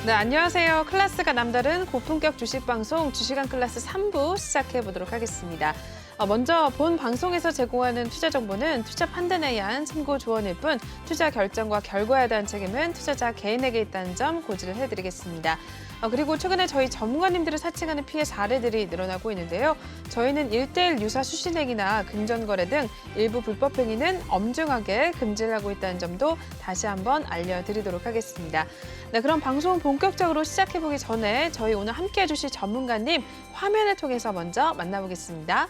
네, 안녕하세요. 클래스가 남다른 고품격 주식 방송 주식한 클래스 3부 시작해 보도록 하겠습니다. 먼저 본 방송에서 제공하는 투자 정보는 투자 판단에 의한 참고 조언일 뿐 투자 결정과 결과에 대한 책임은 투자자 개인에게 있다는 점 고지를 해드리겠습니다. 그리고 최근에 저희 전문가님들을 사칭하는 피해 사례들이 늘어나고 있는데요. 저희는 1:1 유사 수신행위나 금전거래 등 일부 불법 행위는 엄중하게 금지를 하고 있다는 점도 다시 한번 알려드리도록 하겠습니다. 네, 그럼 방송 본격적으로 시작해보기 전에 저희 오늘 함께해 주실 전문가님 화면을 통해서 먼저 만나보겠습니다.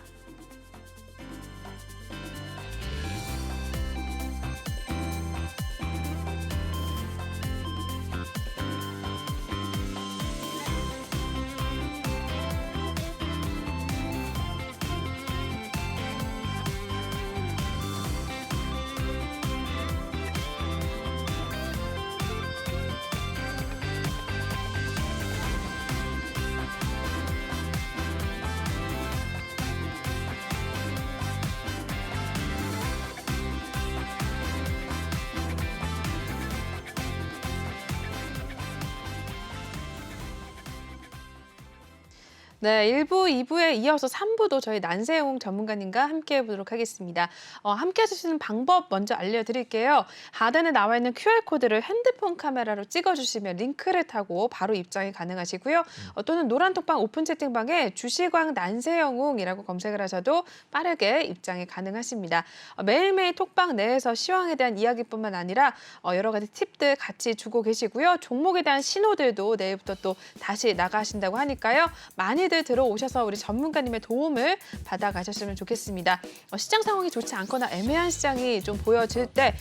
네, 1부, 2부에 이어서 3부도 저희 난세용 전문가님과 함께 해보도록 하겠습니다. 함께 해주시는 방법 먼저 알려드릴게요. 하단에 나와 있는 QR코드를 핸드폰 카메라로 찍어주시면 링크를 타고 바로 입장이 가능하시고요. 또는 노란 톡방 오픈 채팅방에 주식왕 난세영웅이라고 검색을 하셔도 빠르게 입장이 가능하십니다. 매일매일 톡방 내에서 시황에 대한 이야기뿐만 아니라 여러 가지 팁들 같이 주고 계시고요. 종목에 대한 신호들도 내일부터 또 다시 나가신다고 하니까요. 많이들 들어오셔서 우리 전문가님의 도움을 받아가셨으면 좋겠습니다. 시장 상황이 좋지 않거나 애매한 시장이 좀 보여질 때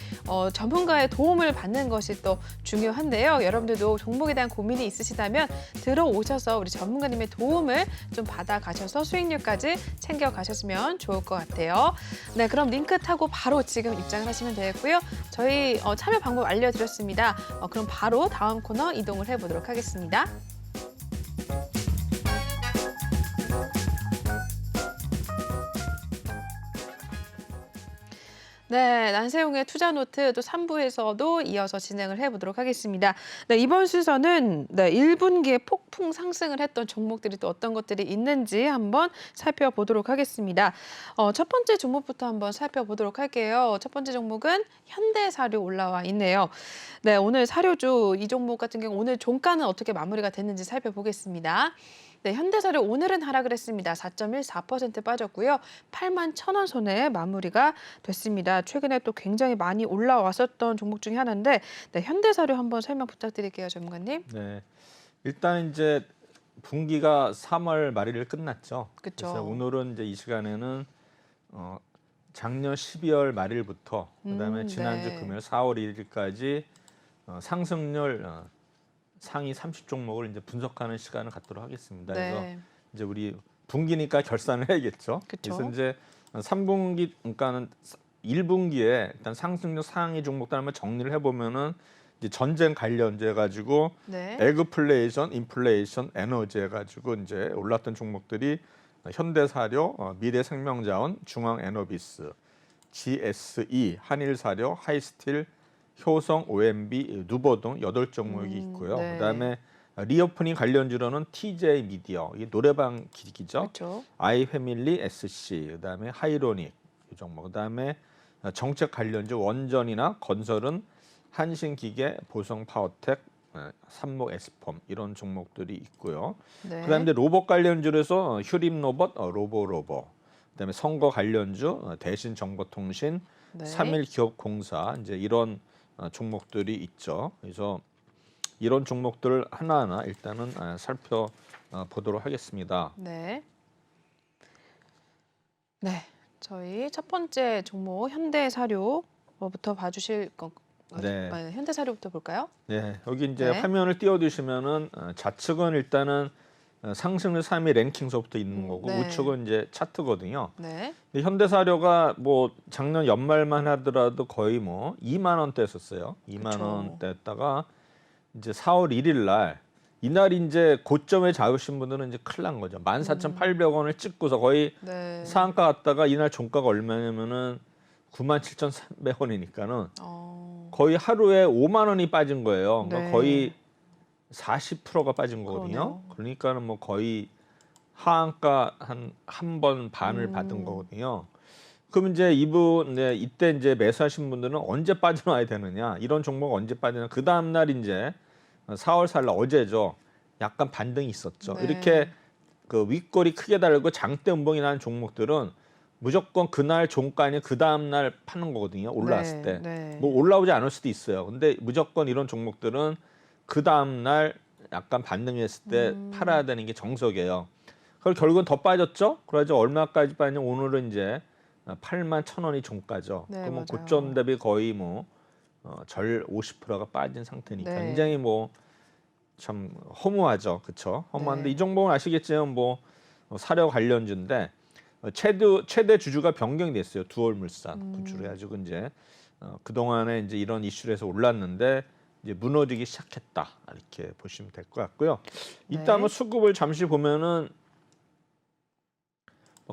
전문가의 도움을 받는 것이 또 중요한데요. 여러분들도 종목에 대한 고민이 있으시다면 들어오셔서 우리 전문가님의 도움을 좀 받아가셔서 수익률까지 챙겨가셨으면 좋을 것 같아요. 네, 그럼 링크 타고 바로 지금 입장을 하시면 되겠고요. 저희 참여 방법 알려드렸습니다. 그럼 바로 다음 코너 이동을 해보도록 하겠습니다. 네, 난세용의 투자 노트 또 3부에서도 이어서 진행을 해보도록 하겠습니다. 네, 이번 순서는 1분기에 폭풍 상승을 했던 종목들이 또 어떤 것들이 있는지 한번 살펴보도록 하겠습니다. 첫 번째 종목부터 한번 살펴보도록 할게요. 첫 번째 종목은 현대사료 올라와 있네요. 네, 오늘 사료주 이 종목 같은 경우 오늘 종가는 어떻게 마무리가 됐는지 살펴보겠습니다. 네, 현대사료 오늘은 하락을 했습니다. 4.14% 빠졌고요. 81,000원 선에 마무리가 됐습니다. 최근에 또 굉장히 많이 올라왔었던 종목 중에 하나인데 네, 현대사료 한번 설명 부탁드릴게요, 전문가님. 네, 일단 이제 분기가 3월 말일 끝났죠. 그쵸. 그래서 오늘은 이제 이 시간에는 작년 12월 말일부터 그다음에 지난주 네. 금요일 4월 1일까지 상승률 상위 30종목을 이제 분석하는 시간을 갖도록 하겠습니다. 네. 그래서 이제 우리 분기니까 결산을 해야겠죠. 그쵸. 그래서 이제 3분기 그러니까는 1분기에 일단 상승률 상위 종목들 한번 정리를 해보면은 이제 전쟁 관련주 해가지고 네. 에그플레이션, 인플레이션, 에너지 해가지고 이제 올랐던 종목들이 현대사료, 미래생명자원, 중앙에너비스, GSE, 한일사료, 하이스틸, 효성, OMB, 누보 등 8종목이 있고요. 네. 그다음에 리오프닝 관련주로는 TJ 미디어, 이게 노래방 기기죠. 그렇죠. 아이패밀리 SC, 그다음에 하이로닉 이 종목, 그다음에 정책 관련주 원전이나 건설은 한신기계, 보성파워텍, 삼목 에스폼 이런 종목들이 있고요. 네. 그다음에 로봇 관련주에서 휴림로봇, 로보로보, 그다음에 선거 관련주 대신정보통신, 네. 3일기업공사 이제 이런 종목들이 있죠. 그래서 이런 종목들을 하나하나 일단은 살펴보도록 하겠습니다. 네. 네, 저희 첫 번째 종목 현대사료부터 봐주실 거. 네. 현대사료부터 볼까요? 네, 여기 이제 네. 화면을 띄워두시면은 좌측은 일단은 상승률 3위 랭킹서부터 있는 거고 네. 우측은 이제 차트거든요. 네. 근데 현대사료가 뭐 작년 연말만 하더라도 거의 뭐 2만 원대였었어요. 2만 그쵸. 원대였다가 이제 4월 1일 날 이날 이제 고점에 잡으신 분들은 이제 큰일 난 거죠. 14,800원을 찍고서 거의 네. 상한가 갔다가 이날 종가가 얼마냐면은 97,300원이니까는 거의 하루에 5만 원이 빠진 거예요. 그러니까 네. 거의 40%가 빠진 거거든요. 그러네요. 그러니까는 뭐 거의 하한가 한 번 반을 받은 거거든요. 그럼 이제 이분 이때 이제 매수하신 분들은 언제 빠져나와야 되느냐? 이런 종목 언제 빠지냐? 그 다음 날 이제 4월 4일 날 어제죠. 약간 반등이 있었죠. 네. 이렇게 그 윗골이 크게 달고 장대 음봉이 나는 종목들은 무조건 그날 종가 아니면 그 다음 날 파는 거거든요. 올라왔을 때. 네. 뭐 올라오지 않을 수도 있어요. 근데 무조건 이런 종목들은 그 다음 날 약간 반등했을 때 팔아야 되는 게 정석이에요. 그걸 결국은 더 빠졌죠. 그래서 얼마까지 빠졌냐? 오늘은 이제 81,000원이 종가죠. 네, 그러면 맞아요. 고점 대비 거의 뭐 절 50%가 빠진 상태니까 네. 굉장히 뭐 참 허무하죠. 그렇죠? 허무한데 네. 이 종목은 아시겠지만 뭐 사료 관련주인데 최대 주주가 변경이 됐어요. 두월물산 구주를 해가지고 이제 그동안에 이제 이런 이슈에서 올랐는데 이제 무너지기 시작했다 이렇게 보시면 될 것 같고요. 이따 네. 한번 수급을 잠시 보면은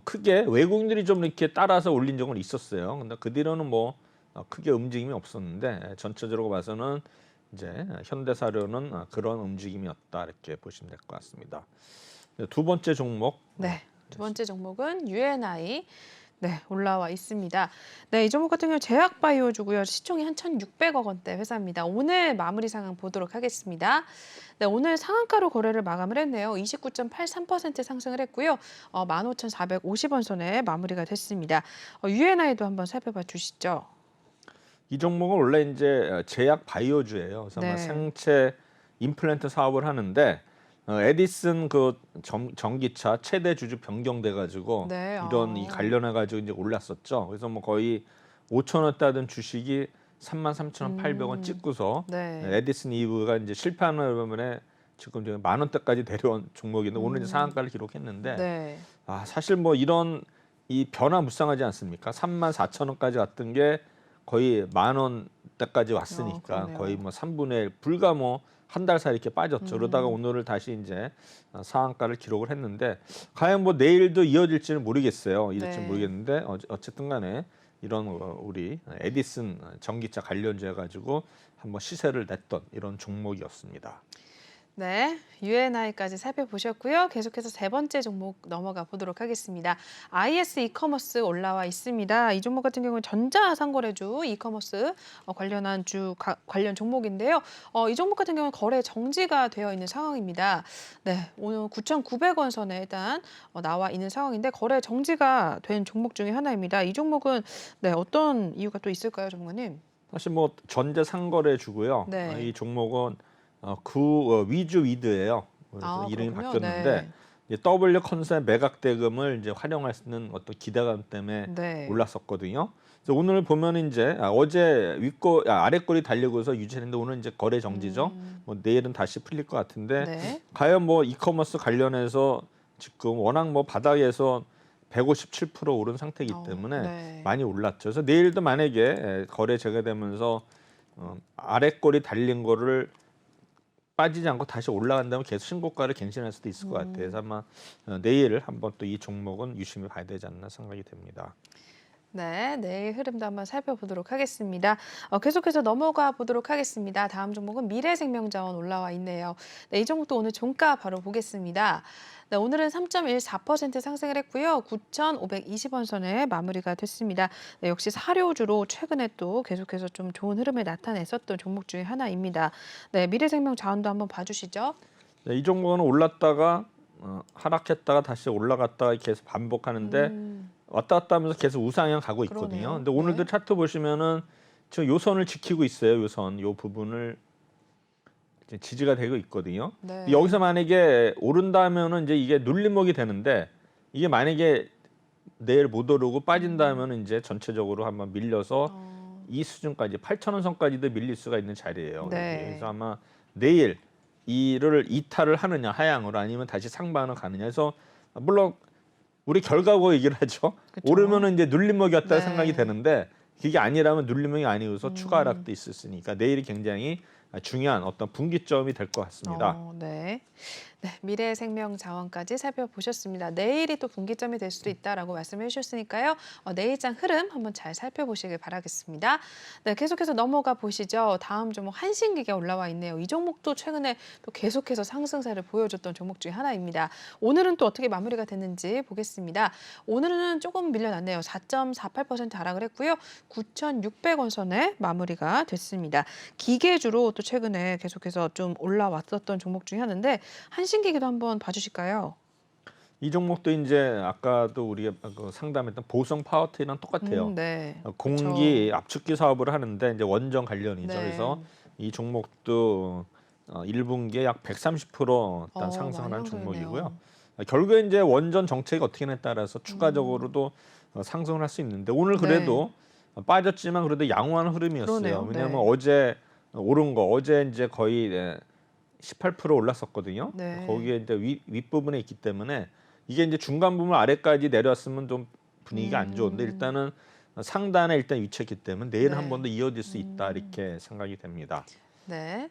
크게 외국인들이 좀 이렇게 따라서 올린 적은 있었어요. 근데 그 뒤로는 뭐 크게 움직임이 없었는데 전체적으로 봐서는 이제 현대사료는 그런 움직임이었다 이렇게 보시면 될 것 같습니다. 두 번째 종목. 네. 두 번째 종목은 UNI. 네, 올라와 있습니다. 네, 이 종목 같은 경우 제약바이오주고요. 시총이 한 1,600억 원대 회사입니다. 오늘 마무리 상황 보도록 하겠습니다. 네, 오늘 상한가로 거래를 마감을 했네요. 29.83% 상승을 했고요. 15,450원 선에 마무리가 됐습니다. UNI도 한번 살펴봐 주시죠. 이 종목은 원래 이제 제약 바이오주예요. 그래서 아마 네. 생체 임플란트 사업을 하는데 에디슨 그 전기차 최대 주주 변경돼 가지고 네, 이런 이 관련해 가지고 이제 올랐었죠. 그래서 뭐 거의 5천 원대 하던 주식이 33,800원 찍고서 네. 에디슨 이브가 이제 실패하는 바람에 지금 이제 만 원대까지 내려온 종목인데 오늘 이제 상한가를 기록했는데 네. 사실 뭐 이런 이 변화무쌍하지 않습니까? 34,000원까지 왔던 게 거의 만 원대까지 왔으니까 그러네요. 거의 뭐 3분의 1 불과 뭐 한 달 사이 이렇게 빠졌죠. 그러다가 오늘을 다시 이제 상한가를 기록을 했는데 과연 뭐 내일도 이어질지는 모르겠어요. 이럴지 네. 모르겠는데 어쨌든 간에 이런 우리 에디슨 전기차 관련주해 가지고 한번 시세를 냈던 이런 종목이었습니다. 네, UNI까지 살펴보셨고요. 계속해서 세 번째 종목 넘어가 보도록 하겠습니다. IS 이커머스 올라와 있습니다. 이 종목 같은 경우는 전자상거래주 이커머스 관련한 관련 종목인데요. 이 종목 같은 경우는 거래 정지가 되어 있는 상황입니다. 네, 오늘 9,900원 선에 일단 나와 있는 상황인데 거래 정지가 된 종목 중에 하나입니다. 이 종목은 네, 어떤 이유가 또 있을까요, 전문가님? 사실 뭐 전자 상거래 주고요. 네. 이 종목은 위주 위드예요. 그래서 이름이 그렇군요. 바뀌었는데 이제 W 컨셉 매각 대금을 이제 활용할 수 있는 어떤 기대감 때문에 네. 올랐었거든요. 그래서 오늘 보면 이제 어제 아래꼬리 달리고서 유지했는데 오늘 이제 거래 정지죠. 뭐 내일은 다시 풀릴 것 같은데 네. 과연 뭐 이커머스 관련해서 지금 워낙 뭐 바닥에서 157% 오른 상태이기 때문에 네. 많이 올랐죠. 그래서 내일도 만약에 거래 재개되면서 아래꼬리 달린 거를 빠지지 않고 다시 올라간다면 계속 신고가를 갱신할 수도 있을 것 같아요. 그래서 아마 내일 한번 또 이 종목은 유심히 봐야 되지 않나 생각이 됩니다. 네, 내일 흐름도 한번 살펴보도록 하겠습니다. 계속해서 넘어가 보도록 하겠습니다. 다음 종목은 미래생명자원 올라와 있네요. 네, 이 종목도 오늘 종가 바로 보겠습니다. 네, 오늘은 3.14% 상승을 했고요. 9,520원 선에 마무리가 됐습니다. 네, 역시 사료주로 최근에 또 계속해서 좀 좋은 흐름을 나타냈었던 종목 중에 하나입니다. 네, 미래생명자원도 한번 봐주시죠. 네, 이 종목은 올랐다가 하락했다가 다시 올라갔다가 계속 반복하는데 왔다 갔다 하면서 계속 우상향 가고 있거든요. 그러네요. 근데 오늘도 네. 차트 보시면은 지금 요선을 지키고 있어요. 요 부분을 이제 지지가 되고 있거든요. 네. 여기서 만약에 오른다면은 이제 이게 눌림목이 되는데 이게 만약에 내일 못 오르고 빠진다면은 이제 전체적으로 한번 밀려서 이 수준까지 8,000원 선까지도 밀릴 수가 있는 자리예요. 네. 여기. 그래서 아마 내일 이를 이탈을 하느냐 하향으로 아니면 다시 상방으로 가느냐 해서 물론 우리 결과고 얘기를 하죠. 그쵸. 오르면은 이제 눌림목이었다 네. 생각이 되는데 그게 아니라면 눌림목이 아니고서 추가 하락도 있었으니까 내일이 굉장히 중요한 어떤 분기점이 될 것 같습니다. 네. 네, 미래생명자원까지 살펴보셨습니다. 내일이 또 분기점이 될 수도 있다라고 말씀해 주셨으니까요. 내일장 흐름 한번 잘 살펴보시길 바라겠습니다. 네, 계속해서 넘어가 보시죠. 다음 종목 한신기계 올라와 있네요. 이 종목도 최근에 또 계속해서 상승세를 보여줬던 종목 중에 하나입니다. 오늘은 또 어떻게 마무리가 됐는지 보겠습니다. 오늘은 조금 밀려났네요. 4.48% 하락을 했고요. 9,600원 선에 마무리가 됐습니다. 기계주로 또 최근에 계속해서 좀 올라왔었던 종목 중에 하나인데 한신기계도 한번 봐주실까요? 이 종목도 이제 아까도 우리가 그 상담했던 보성 파워트랑 똑같아요. 네. 공기 그쵸. 압축기 사업을 하는데 이제 원전 관련이죠. 네. 그래서 이 종목도 1분기에 약 130% 일단 상승을 많이 한 종목이고요. 상승했네요. 결국에 이제 원전 정책이 어떻게냐에 따라서 음. 추가적으로도 상승을 할 수 있는데 오늘 네. 그래도 빠졌지만 그래도 양호한 흐름이었어요. 그러네요. 왜냐하면 네. 어제 오른 거 어제 이제 거의 18% 올랐었거든요. 네. 거기에 이제 윗부분에 있기 때문에 이게 이제 중간 부분 아래까지 내려왔으면 좀 분위기가 안 좋은데 음. 일단은 상단에 일단 위치했기 때문에 내일 한 번 네. 더 이어질 수 있다 음. 이렇게 생각이 됩니다. 네.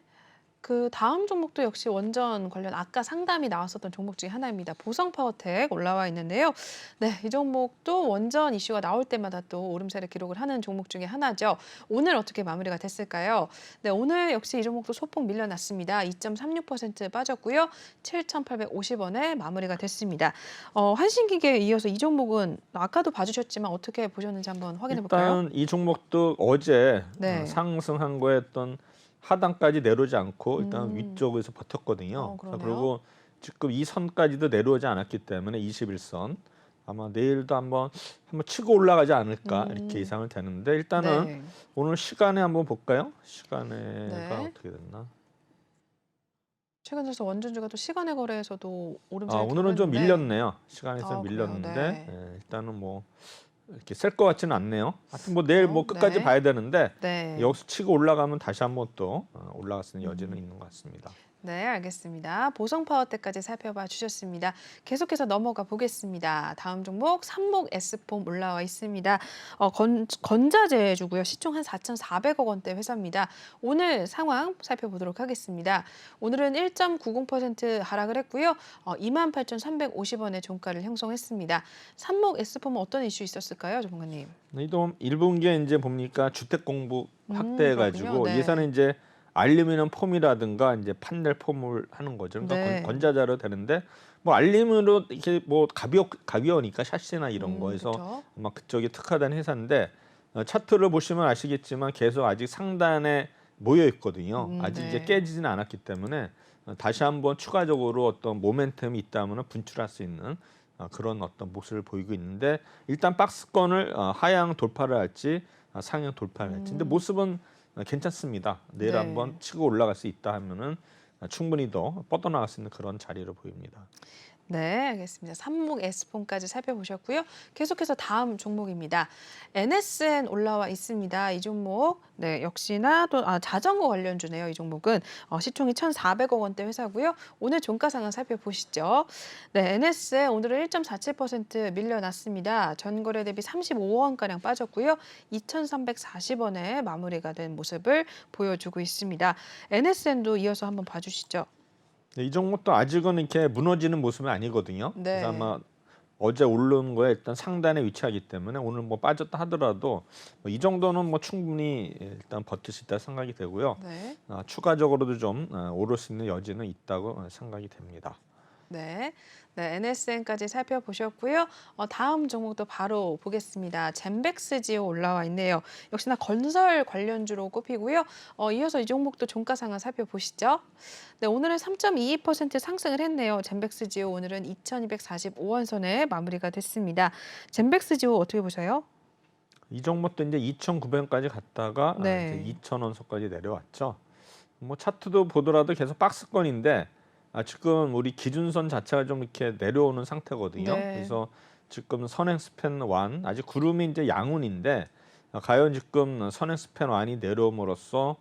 그 다음 종목도 역시 원전 관련 아까 상담이 나왔었던 종목 중에 하나입니다. 보성파워텍 올라와 있는데요. 네, 이 종목도 원전 이슈가 나올 때마다 또 오름세를 기록을 하는 종목 중에 하나죠. 오늘 어떻게 마무리가 됐을까요? 네, 오늘 역시 이 종목도 소폭 밀려났습니다. 2.36% 빠졌고요. 7,850원에 마무리가 됐습니다. 한신기계에 이어서 이 종목은 아까도 봐주셨지만 어떻게 보셨는지 한번 확인해 볼까요? 일단 이 종목도 어제 네. 상승한 거에 어떤 하단까지 내려오지 않고 일단 음. 위쪽에서 버텼거든요. 그러네요. 그리고 지금 이 선까지도 내려오지 않았기 때문에 21선 아마 내일도 한번 치고 올라가지 않을까 이렇게 음. 예상을 되는데 일단은 네. 오늘 시간에 한번 볼까요? 시간에가 네. 어떻게 됐나? 최근 들어서 원전주가 또 시간의 거래에서도 오름세를 오늘은 좀 기록했는데 밀렸네요. 시간에서 그래요? 밀렸는데 네. 일단은 뭐 이렇게 셀 것 같지는 않네요. 하여튼 뭐 내일 뭐 끝까지 네. 봐야 되는데 네. 여기서 치고 올라가면 다시 한번 또 올라갈 수 있는 여지는 음. 있는 것 같습니다. 네, 알겠습니다. 보성파워텍까지 살펴봐 주셨습니다. 계속해서 넘어가 보겠습니다. 다음 종목 삼목 S폼 올라와 있습니다. 건자재주고요. 시총 한 4,400억 원대 회사입니다. 오늘 상황 살펴보도록 하겠습니다. 오늘은 1.90% 하락을 했고요. 28,350원의 종가를 형성했습니다. 삼목 S폼은 어떤 이슈 있었을까요, 전문가님? 이도 1분기에 이제 보니까 주택 공급 확대해 그렇군요. 가지고 네. 예산은 이제 알루미늄 폼이라든가 이제 판넬 폼을 하는 거죠. 그러니까 네. 건자재로 되는데 뭐 알루미늄으로 이렇게 뭐 가벼우니까 샤시나 이런 거에서 그렇죠. 아마 그쪽이 특화된 회사인데 차트를 보시면 아시겠지만 계속 아직 상단에 모여 있거든요. 아직 이제 네. 깨지지는 않았기 때문에 다시 한번 추가적으로 어떤 모멘텀이 있다면 분출할 수 있는 그런 어떤 모습을 보이고 있는데 일단 박스권을 하향 돌파를 할지 상향 돌파를 할지. 근데 모습은 괜찮습니다. 내일 네. 한번 치고 올라갈 수 있다 하면은 충분히 더 뻗어나갈 수 있는 그런 자리로 보입니다. 네, 알겠습니다. 삼목 S폼까지 살펴보셨고요. 계속해서 다음 종목입니다. NSN 올라와 있습니다. 이 종목, 네, 역시나 또 자전거 관련주네요. 이 종목은 시총이 1,400억 원대 회사고요. 오늘 종가 상황 살펴보시죠. 네, NSN 오늘은 1.47% 밀려났습니다. 전거래 대비 35원가량 빠졌고요. 2,340원에 마무리가 된 모습을 보여주고 있습니다. NSN도 이어서 한번 봐주시죠. 이 종목도 아직은 이렇게 무너지는 모습은 아니거든요. 그래서 네. 아마 어제 오른 거에 일단 상단에 위치하기 때문에 오늘 뭐 빠졌다 하더라도 뭐이 정도는 뭐 충분히 일단 버틸 수 있다 생각이 되고요. 네. 추가적으로도 좀 오를 수 있는 여지는 있다고 생각이 됩니다. 네, 네, NSN까지 살펴보셨고요. 다음 종목도 바로 보겠습니다. 젠백스지오 올라와 있네요. 역시나 건설 관련주로 꼽히고요. 이어서 이 종목도 종가 상황 살펴보시죠. 네, 오늘은 3.22% 상승을 했네요. 젠백스지오 오늘은 2,245원 선에 마무리가 됐습니다. 젠백스지오 어떻게 보세요? 이 종목도 이제 2,900원까지 갔다가 이제 네. 2,000원 선까지 내려왔죠. 뭐 차트도 보더라도 계속 박스권인데 지금 우리 기준선 자체가 좀 이렇게 내려오는 상태거든요. 네. 그래서 지금 선행 스팬 완 아직 구름이 이제 양운인데 과연 지금 선행 스팬 완이 내려옴으로써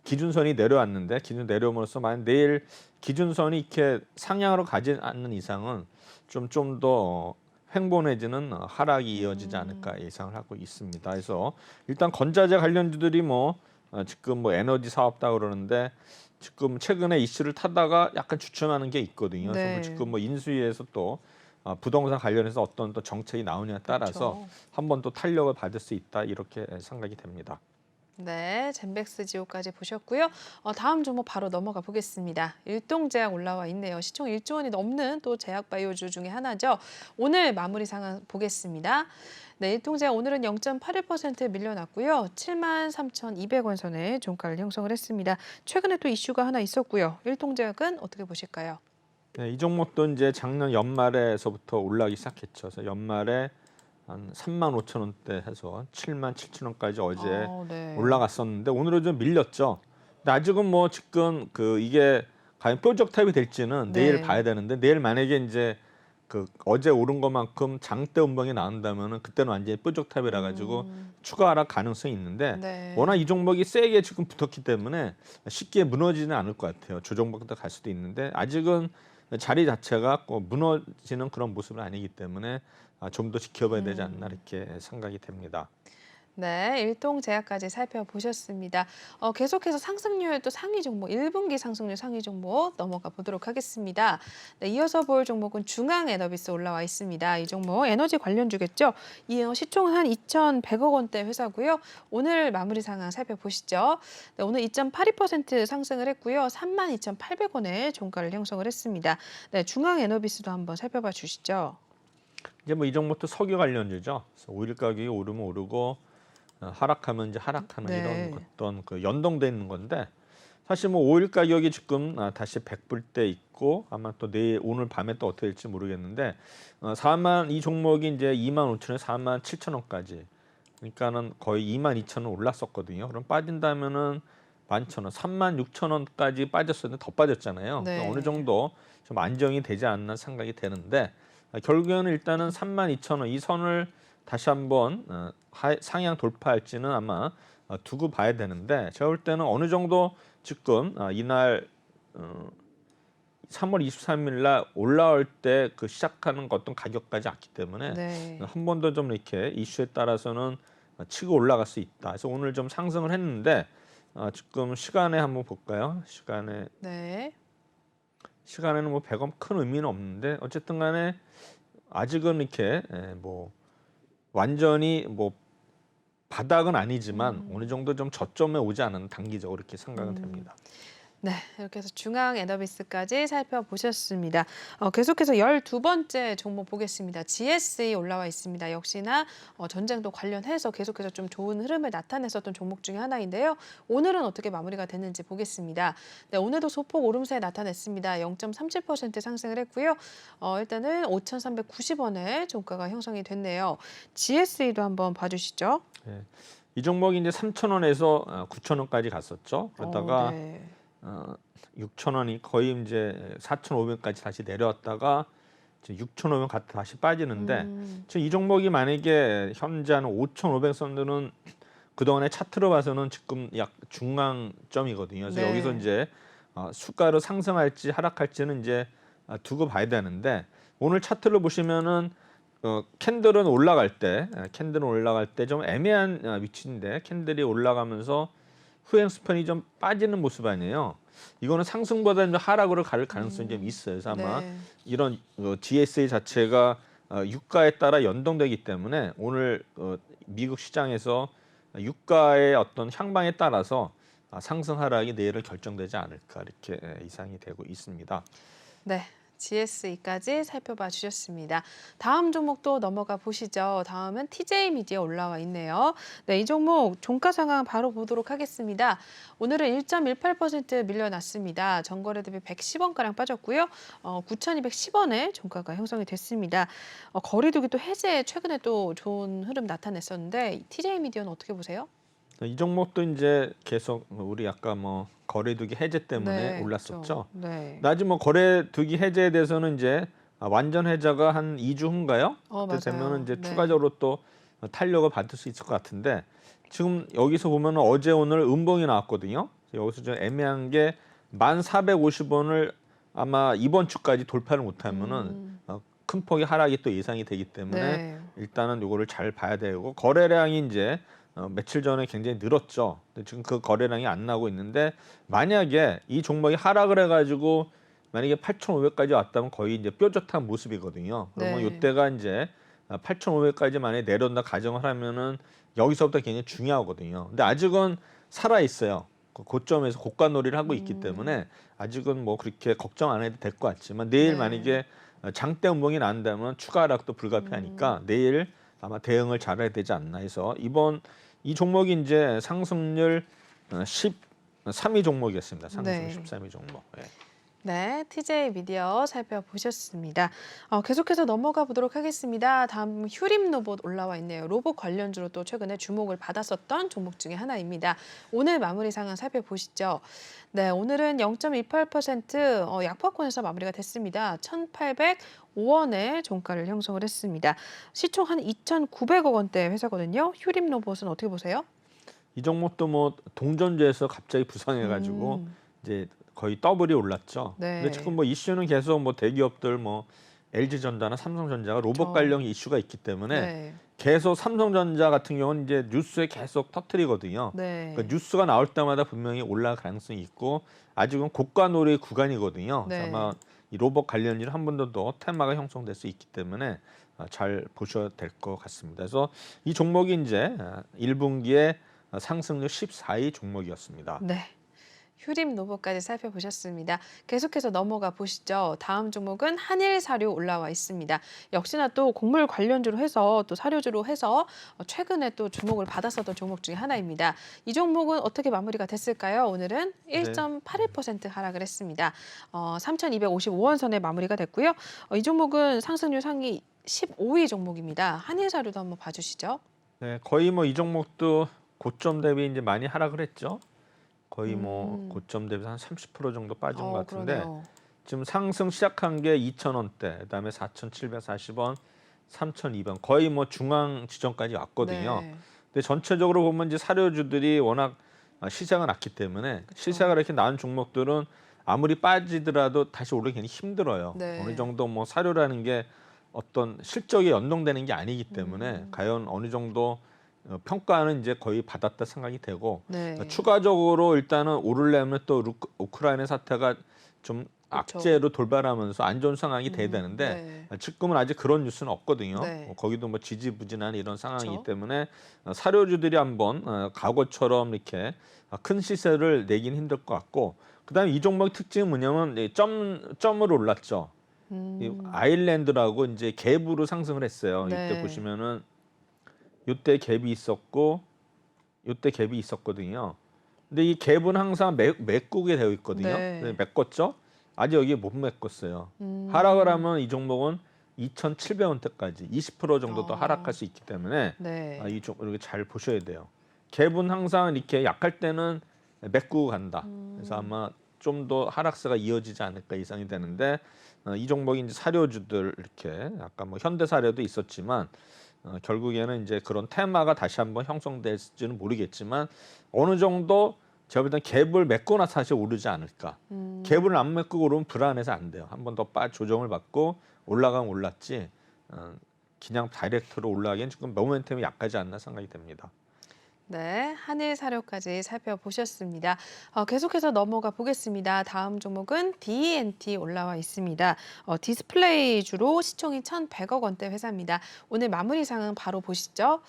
기준선이 내려왔는데 기준 내려옴으로써 만약 내일 기준선이 이렇게 상향으로 가지 않는 이상은 좀 더 횡보내지는 하락이 이어지지 않을까 예상을 하고 있습니다. 그래서 일단 건자재 관련주들이 뭐 지금 뭐 에너지 사업다 그러는데 지금 최근에 이슈를 타다가 약간 주춤하는 게 있거든요. 그래서 네. 지금 뭐 인수위에서 또 부동산 관련해서 어떤 또 정책이 나오냐에 따라서 그렇죠. 한번 또 탄력을 받을 수 있다 이렇게 생각이 됩니다. 네, 젠백스 지호까지 보셨고요. 다음 종목 바로 넘어가 보겠습니다. 일동제약 올라와 있네요. 시총 1조 원이 넘는 또 제약 바이오주 중에 하나죠. 오늘 마무리 상황 보겠습니다. 네, 일동제약 오늘은 0.81% 밀려났고요. 73,200원 선에 종가를 형성을 했습니다. 최근에 또 이슈가 하나 있었고요. 일동제약은 어떻게 보실까요? 네, 이 종목도 이제 작년 연말에서부터 올라가기 시작했죠. 그래서 연말에 한 35,000원대 해서 77,000원까지 어제 네. 올라갔었는데 오늘은 좀 밀렸죠. 근데 아직은 뭐 지금 이게 과연 뾰족탑이 될지는 내일 네. 봐야 되는데 내일 만약에 이제 어제 오른 것만큼 장대 음봉이 나온다면은 그때는 완전히 뾰족탑이라 가지고 추가 하락 가능성이 있는데 네. 워낙 이 종목이 세게 지금 붙었기 때문에 쉽게 무너지지는 않을 것 같아요. 조정박도 갈 수도 있는데 아직은 자리 자체가 꼭 무너지는 그런 모습은 아니기 때문에 좀 더 지켜봐야 되지 않나 이렇게 생각이 됩니다. 네, 일동제약까지 살펴보셨습니다. 계속해서 상승률 또 상위 종목, 1분기 상승률 상위 종목 넘어가 보도록 하겠습니다. 네, 이어서 볼 종목은 중앙에너비스 올라와 있습니다. 이 종목 에너지 관련주겠죠? 이 시총은 한 2,100억 원대 회사고요. 오늘 마무리 상황 살펴보시죠. 네, 오늘 2.82% 상승을 했고요. 32,800원에 종가를 형성을 했습니다. 네, 중앙에너비스도 한번 살펴봐 주시죠. 이제 뭐 이 종목도 석유 관련주죠. 그래서 오일 가격이 오르면 오르고 하락하면 이제 하락하는 네. 이런 어떤 연동돼 있는 건데 사실 뭐 오일 가격이 지금 다시 100불대 있고 아마 또 내일 오늘 밤에 또 어떻게 될지 모르겠는데 4만 이 종목이 이제 25,000원, 47,000원까지 그러니까는 거의 22,000원 올랐었거든요. 그럼 빠진다면은 11,000원, 36,000원까지 빠졌었는데 더 빠졌잖아요. 네. 그러니까 어느 정도 좀 안정이 되지 않나 생각이 되는데 결국에는 일단은 32,000원 이 선을 다시 한번 상향 돌파할지는 아마 두고 봐야 되는데 제가 볼 때는 어느 정도 지금 이날 3월 23일 날 올라올 때 시작하는 어떤 가격까지 왔기 때문에 네. 한 번 더 좀 이렇게 이슈에 따라서는 치고 올라갈 수 있다. 그래서 오늘 좀 상승을 했는데 지금 시간에 한번 볼까요? 네. 시간에는 뭐 100원 큰 의미는 없는데 어쨌든 간에 아직은 이렇게 뭐 완전히 뭐 바닥은 아니지만 어느 정도 좀 저점에 오지 않은 단기적으로 이렇게 생각은 됩니다. 네, 이렇게 해서 중앙 에너비스까지 살펴보셨습니다. 계속해서 12번째 종목 보겠습니다. GSE 올라와 있습니다. 역시나 전쟁도 관련해서 계속해서 좀 좋은 흐름을 나타냈었던 종목 중에 하나인데요. 오늘은 어떻게 마무리가 됐는지 보겠습니다. 네, 오늘도 소폭 오름세 나타냈습니다. 0.37% 상승을 했고요. 일단은 5,390원에 종가가 형성이 됐네요. GSE도 한번 봐주시죠. 예. 이 종목이 이제 3,000원에서 9,000원까지 갔었죠. 그러다가 네. 6,000원이 거의 이제 4,500까지 다시 내려왔다가 이제 6,500 갔다 다시 빠지는데 지금 이 종목이 만약에 현재 한 5,500선들은 그동안의 차트로 봐서는 지금 약 중앙점이거든요. 그래서 네. 여기서 이제 수가로 상승할지 하락할지는 이제 두고 봐야 되는데 오늘 차트를 보시면은 캔들은 올라갈 때 좀 애매한 위치인데 캔들이 올라가면서 후행 스판이 좀 빠지는 모습 아니에요. 이거는 상승보다 좀 하락으로 갈 가능성이 좀 있어요. 그래서 아마 네. 이런 GSA 자체가 유가에 따라 연동되기 때문에 오늘 미국 시장에서 유가의 어떤 향방에 따라서 상승 하락이 내일은 결정되지 않을까 이렇게 예상이 되고 있습니다. 네. GSE까지 살펴봐 주셨습니다. 다음 종목도 넘어가 보시죠. 다음은 TJ미디어 올라와 있네요. 네, 이 종목 종가 상황 바로 보도록 하겠습니다. 오늘은 1.18% 밀려났습니다. 전거래 대비 110원가량 빠졌고요. 9,210원에 종가가 형성이 됐습니다. 거리두기 또 해제 최근에 또 좋은 흐름 나타냈었는데 TJ미디어는 어떻게 보세요? 이 종목도 이제 계속 우리 아까 뭐 거래두기 해제 때문에 네, 올랐었죠. 그렇죠. 네. 나중 뭐 거래두기 해제에 대해서는 이제 완전 해제가 한 2주 후인가요? 그때 맞아요. 되면은 이제 네. 추가적으로 또 탄력을 받을 수 있을 것 같은데 지금 여기서 보면은 어제 오늘 음봉이 나왔거든요. 여기서 좀 애매한 게 1,450원을 아마 이번 주까지 돌파를 못하면은 큰 폭의 하락이 또 예상이 되기 때문에 네. 일단은 요거를 잘 봐야 되고 거래량이 이제 며칠 전에 굉장히 늘었죠. 근데 지금 그 거래량이 안 나오고 있는데 만약에 이 종목이 하락을 해가지고 만약에 8,500까지 왔다면 거의 이제 뾰족한 모습이거든요. 그러면 네. 이때가 이제 8,500까지 만약에 내려온다 가정을 하면은 여기서부터 굉장히 중요하거든요. 근데 아직은 살아 있어요. 그 고점에서 고가놀이를 하고 있기 때문에 아직은 뭐 그렇게 걱정 안 해도 될 것 같지만 내일 네. 만약에 장대 음봉이 난다면 추가 하락도 불가피하니까 내일 아마 대응을 잘해야 되지 않나 해서 이 종목이 이제 상승률 13위 종목이었습니다. 상승 네. 13위 종목. 예. 네, TJ 미디어 살펴보셨습니다. 계속해서 넘어가 보도록 하겠습니다. 다음 휴림 로봇 올라와 있네요. 로봇 관련주로 또 최근에 주목을 받았었던 종목 중에 하나입니다. 오늘 마무리 상황 살펴보시죠. 네, 오늘은 0.28% 약보권에서 마무리가 됐습니다. 1,805원의 종가를 형성을 했습니다. 시총 한 2,900억 원대 회사거든요. 휴림 로봇은 어떻게 보세요? 이 종목도 뭐 동전주에서 갑자기 부상해가지고 이제 거의 더블이 올랐죠. 네. 근데 지금 뭐 이슈는 계속 뭐 대기업들 뭐 LG전자나 삼성전자가 로봇 그렇죠. 관련 이슈가 있기 때문에 네. 계속 삼성전자 같은 경우는 이제 뉴스에 계속 터뜨리거든요. 네. 그러니까 뉴스가 나올 때마다 분명히 올라갈 가능성이 있고 아직은 고가놀이 구간이거든요. 그래서 네. 아마 이 로봇 관련 일 한 번 더 테마가 형성될 수 있기 때문에 잘 보셔야 될 것 같습니다. 그래서 이 종목이 이제 1분기에 상승률 14위 종목이었습니다. 네. 휴림 로봇까지 살펴보셨습니다. 계속해서 넘어가 보시죠. 다음 종목은 한일사료 올라와 있습니다. 역시나 또 곡물 관련주로 해서 또 사료주로 해서 최근에 또 주목을 받았었던 종목 중에 하나입니다. 이 종목은 어떻게 마무리가 됐을까요? 오늘은 1.81% 하락을 했습니다. 3,255원 선에 마무리가 됐고요. 이 종목은 상승률 상위 15위 종목입니다. 한일사료도 한번 봐주시죠. 네, 거의 뭐 이 종목도 고점 대비 이제 많이 하락을 했죠. 거의 뭐 고점 대비 한 30% 정도 빠진 것 같은데 그러네요. 지금 상승 시작한 게 2,000원대, 그다음에 4,740원, 3,200원 거의 뭐 중앙 지점까지 왔거든요. 네. 근데 전체적으로 보면 이제 사료주들이 워낙 시세가 낮기 때문에 시세가 이렇게 낮은 종목들은 아무리 빠지더라도 다시 오르기 굉장히 힘들어요. 네. 어느 정도 뭐 사료라는 게 어떤 실적이 연동되는 게 아니기 때문에 과연 어느 정도 평가는 이제 거의 받았다 생각이 되고 네. 추가적으로 일단은 오르려면 또 우크라이나 사태가 좀 그렇죠. 악재로 돌발하면서 안 좋은 상황이 돼야 되는데 지금은 아직 그런 뉴스는 없거든요. 네. 거기도 뭐 지지부진한 이런 상황이기 그렇죠. 때문에 사료주들이 한번 과거처럼 이렇게 큰 시세를 내긴 힘들 것 같고 그다음에 이 종목의 특징은 뭐냐면 점으로 올랐죠. 이 아일랜드라고 이제 갭으로 상승을 했어요. 네. 이때 보시면은 이때 갭이 있었고 이때 갭이 있었거든요. 근데 이 갭은 항상 메꾸게 되어 있거든요. 네. 네, 메꿨죠? 아직 여기 못 메꿨어요. 음. 하락을 하면 이 종목은 2,700원대까지 20% 정도 더 하락할 수 있기 때문에 네. 이렇게 잘 보셔야 돼요. 갭은 항상 이렇게 약할 때는 메꾸고 간다. 그래서 아마 좀 더 하락세가 이어지지 않을까 예상이 되는데 이 종목이 이제 사료주들 이렇게 아까 뭐 현대사료도 있었지만 결국에는 이제 그런 테마가 다시 한번 형성될지는 모르겠지만 어느 정도 제가 볼 때는 갭을 메고 나서 사실 오르지 않을까. 갭을 안 메꾸고 오르면 불안해서 안 돼요. 한 번 더 조정을 받고 올라가면 올랐지 그냥 다이렉트로 올라가기엔 지금 모멘텀이 약하지 않나 생각이 됩니다. 네, 한일사료까지 살펴보셨습니다. 계속해서 넘어가 보겠습니다. 다음 종목은 D&T 올라와 있습니다. 디스플레이주로 시총이 1,100억 원대 회사입니다. 오늘 마무리상은 바로 보시죠.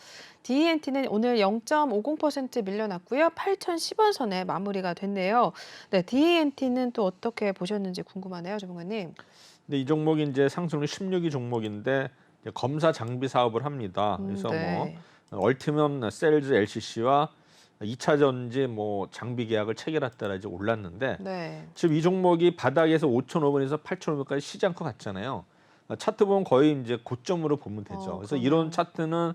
D&T는 오늘 0.50% 밀려났고요. 8,010원 선에 마무리가 됐네요. 네, D&T는 또 어떻게 보셨는지 궁금하네요, 전문가님. 근데 이 종목이 이제 상승률 16위 종목인데 이제 검사 장비 사업을 합니다. 그래서 네. 뭐 얼티멈 셀즈 LCC와 2차 전지 뭐 장비 계약을 체결했다라지 올랐는데 네. 지금 이 종목이 바닥에서 5,500원에서 8,500원까지 시장커 갔잖아요. 차트 보면 거의 이제 고점으로 보면 되죠. 그래서 그러네요. 이런 차트는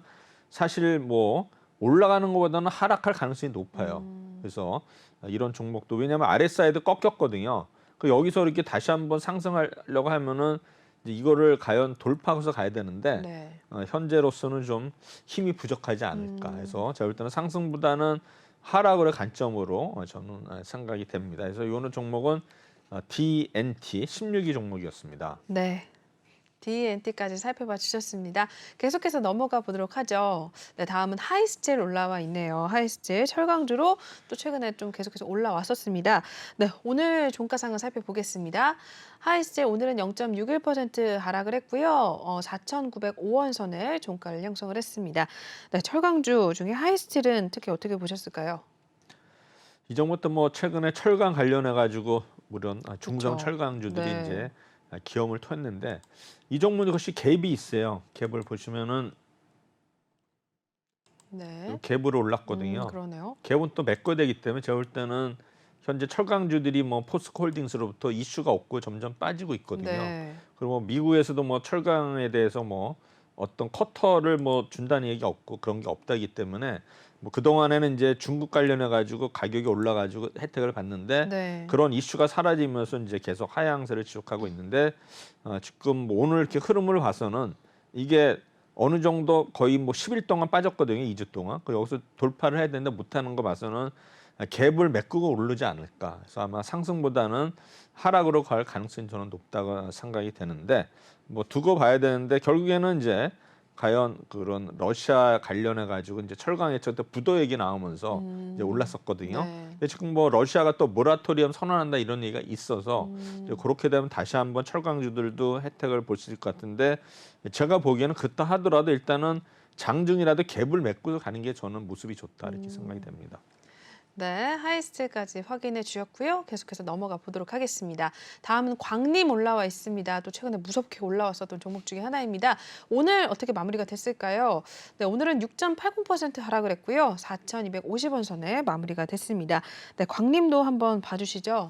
사실 뭐 올라가는 것보다는 하락할 가능성이 높아요. 그래서 이런 종목도 왜냐하면 RSI도 꺾였거든요. 그 여기서 이렇게 다시 한번 상승하려고 하면은 이제 이거를 과연 돌파해서 가야 되는데 네. 현재로서는 좀 힘이 부족하지 않을까 해서 제가 볼 때는 상승보다는 하락을 관점으로 저는 생각이 됩니다. 그래서 이거는 종목은 D&T 16위 종목이었습니다. 네. D&T까지 살펴봐 주셨습니다. 계속해서 넘어가 보도록 하죠. 네, 다음은 하이스틸 올라와 있네요. 하이스틸 철강주로 또 최근에 좀 계속해서 올라왔었습니다. 네, 오늘 종가상을 살펴보겠습니다. 하이스틸 오늘은 0.61% 하락을 했고요. 4,905원 선에 종가를 형성을 했습니다. 네, 철강주 중에 하이스틸은 특히 어떻게 보셨을까요? 이전부터 뭐 최근에 철강 관련해 가지고 물론 중성 그쵸. 철강주들이 네. 이제 기염을 토했는데 이 종목도 역시 갭이 있어요. 갭을 보시면은 네. 갭으로 올랐거든요. 그러네요. 갭은 또 메꿔되기 때문에 제가 볼 때는 현재 철강주들이 뭐 포스코홀딩스로부터 이슈가 없고 점점 빠지고 있거든요. 네. 그리고 미국에서도 뭐 철강에 대해서 뭐 어떤 커터를 뭐 준다는 얘기가 없고 그런 게 없다기 때문에 뭐 그동안에는 이제 중국 관련해 가지고 가격이 올라 가지고 혜택을 받는데 네. 그런 이슈가 사라지면서 이제 계속 하향세를 지속하고 있는데 지금 뭐 오늘 이렇게 흐름을 봐서는 이게 어느 정도 거의 뭐 10일 동안 빠졌거든요. 2주 동안. 그 여기서 돌파를 해야 되는데 못하는 거 봐서는 갭을 메꾸고 오르지 않을까. 그래서 아마 상승보다는 하락으로 갈 가능성이 저는 높다고 생각이 되는데 뭐 두고 봐야 되는데 결국에는 이제 과연 그런 러시아 관련해 가지고 이제 철강에 저 때 부도 얘기 나오면서 이제 올랐었거든요. 네. 근데 지금 뭐 러시아가 또 모라토리엄 선언한다 이런 얘기가 있어서 이제 그렇게 되면 다시 한번 철강주들도 혜택을 볼 수 있을 것 같은데 제가 보기에는 그렇다 하더라도 일단은 장중이라도 갭을 메꾸고 가는 게 저는 모습이 좋다 이렇게 생각이 됩니다. 네, 하이스틸까지 확인해 주셨고요. 계속해서 넘어가 보도록 하겠습니다. 다음은 광림 올라와 있습니다. 또 최근에 무섭게 올라왔었던 종목 중에 하나입니다. 오늘 어떻게 마무리가 됐을까요? 네, 오늘은 6.80% 하락을 했고요. 4,250원 선에 마무리가 됐습니다. 네, 광림도 한번 봐주시죠.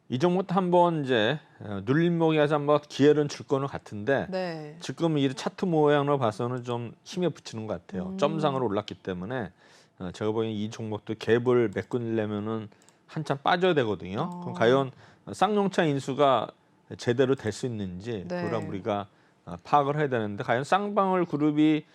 이 종목도 한번 이제 눌림목에서 한번 기회는 줄 거는 같은데 네. 지금 이 차트 모양으로 봐서는 좀 힘에 붙이는 것 같아요. 점상으로 올랐기 때문에 제가 보기엔 이 종목도 갭을 메꾸려면은 한참 빠져야 되거든요. 그럼 과연 쌍용차 인수가 제대로 될 수 있는지 네. 그걸 우리가 파악을 해야 되는데 과연 쌍방울 그룹이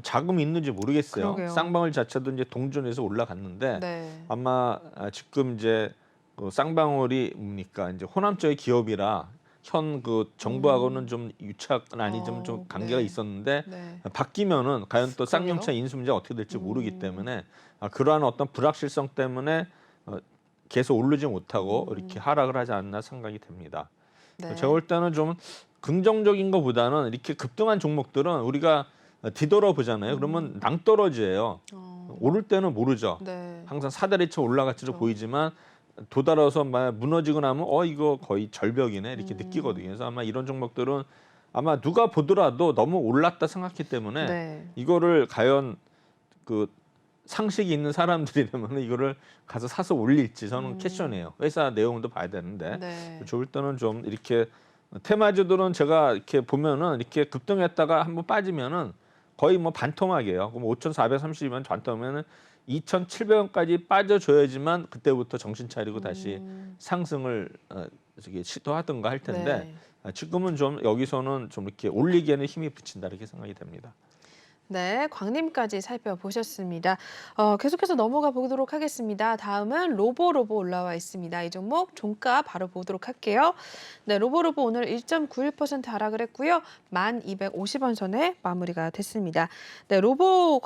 자금이 있는지 모르겠어요. 그러게요. 쌍방울 자체도 이제 동전에서 올라갔는데 네. 아마 지금 이제 그 쌍방울이 뭡니까 이제 호남 쪽의 기업이라 현 그 정부하고는 좀 유착은 아니지만 좀 관계가 네. 있었는데 네. 바뀌면은 과연 또 쌍용차 그러게요. 인수 문제가 어떻게 될지 모르기 때문에 그러한 어떤 불확실성 때문에 계속 오르지 못하고 이렇게 하락을 하지 않나 생각이 됩니다. 네. 제가 볼 때는 좀 긍정적인 것보다는 이렇게 급등한 종목들은 우리가 뒤돌아보잖아요. 그러면 낭떠러지예요. 오를 때는 모르죠. 네. 항상 사다리쳐 올라갈지도 그렇죠. 보이지만 도달아서 막 무너지고 나면 이거 거의 절벽이네 이렇게 느끼거든요. 그래서 아마 이런 종목들은 아마 누가 보더라도 너무 올랐다 생각했기 때문에 네. 이거를 과연 그 상식이 있는 사람들이라면 이거를 가서 사서 올릴지 저는 퀘션이에요. 회사 내용도 봐야 되는데 네. 좋을 때는 좀 이렇게 테마주들은 제가 이렇게 보면은 이렇게 급등했다가 한번 빠지면은 거의 뭐 반토막이에요. 그럼 5,430이면 반토막이면은 2,700원까지 빠져줘야지만 그때부터 정신 차리고 다시 상승을 시도하든가 할 텐데 네. 지금은 좀 여기서는 좀 이렇게 올리기에는 힘이 붙인다 이렇게 생각이 됩니다. 네, 광림까지 살펴보셨습니다. 계속해서 넘어가 보도록 하겠습니다. 다음은 로보로보 올라와 있습니다. 이 종목 종가 바로 보도록 할게요. 네, 로보로보 오늘 1.91% 하락을 했고요. 1,250원 선에 마무리가 됐습니다. 네, 로봇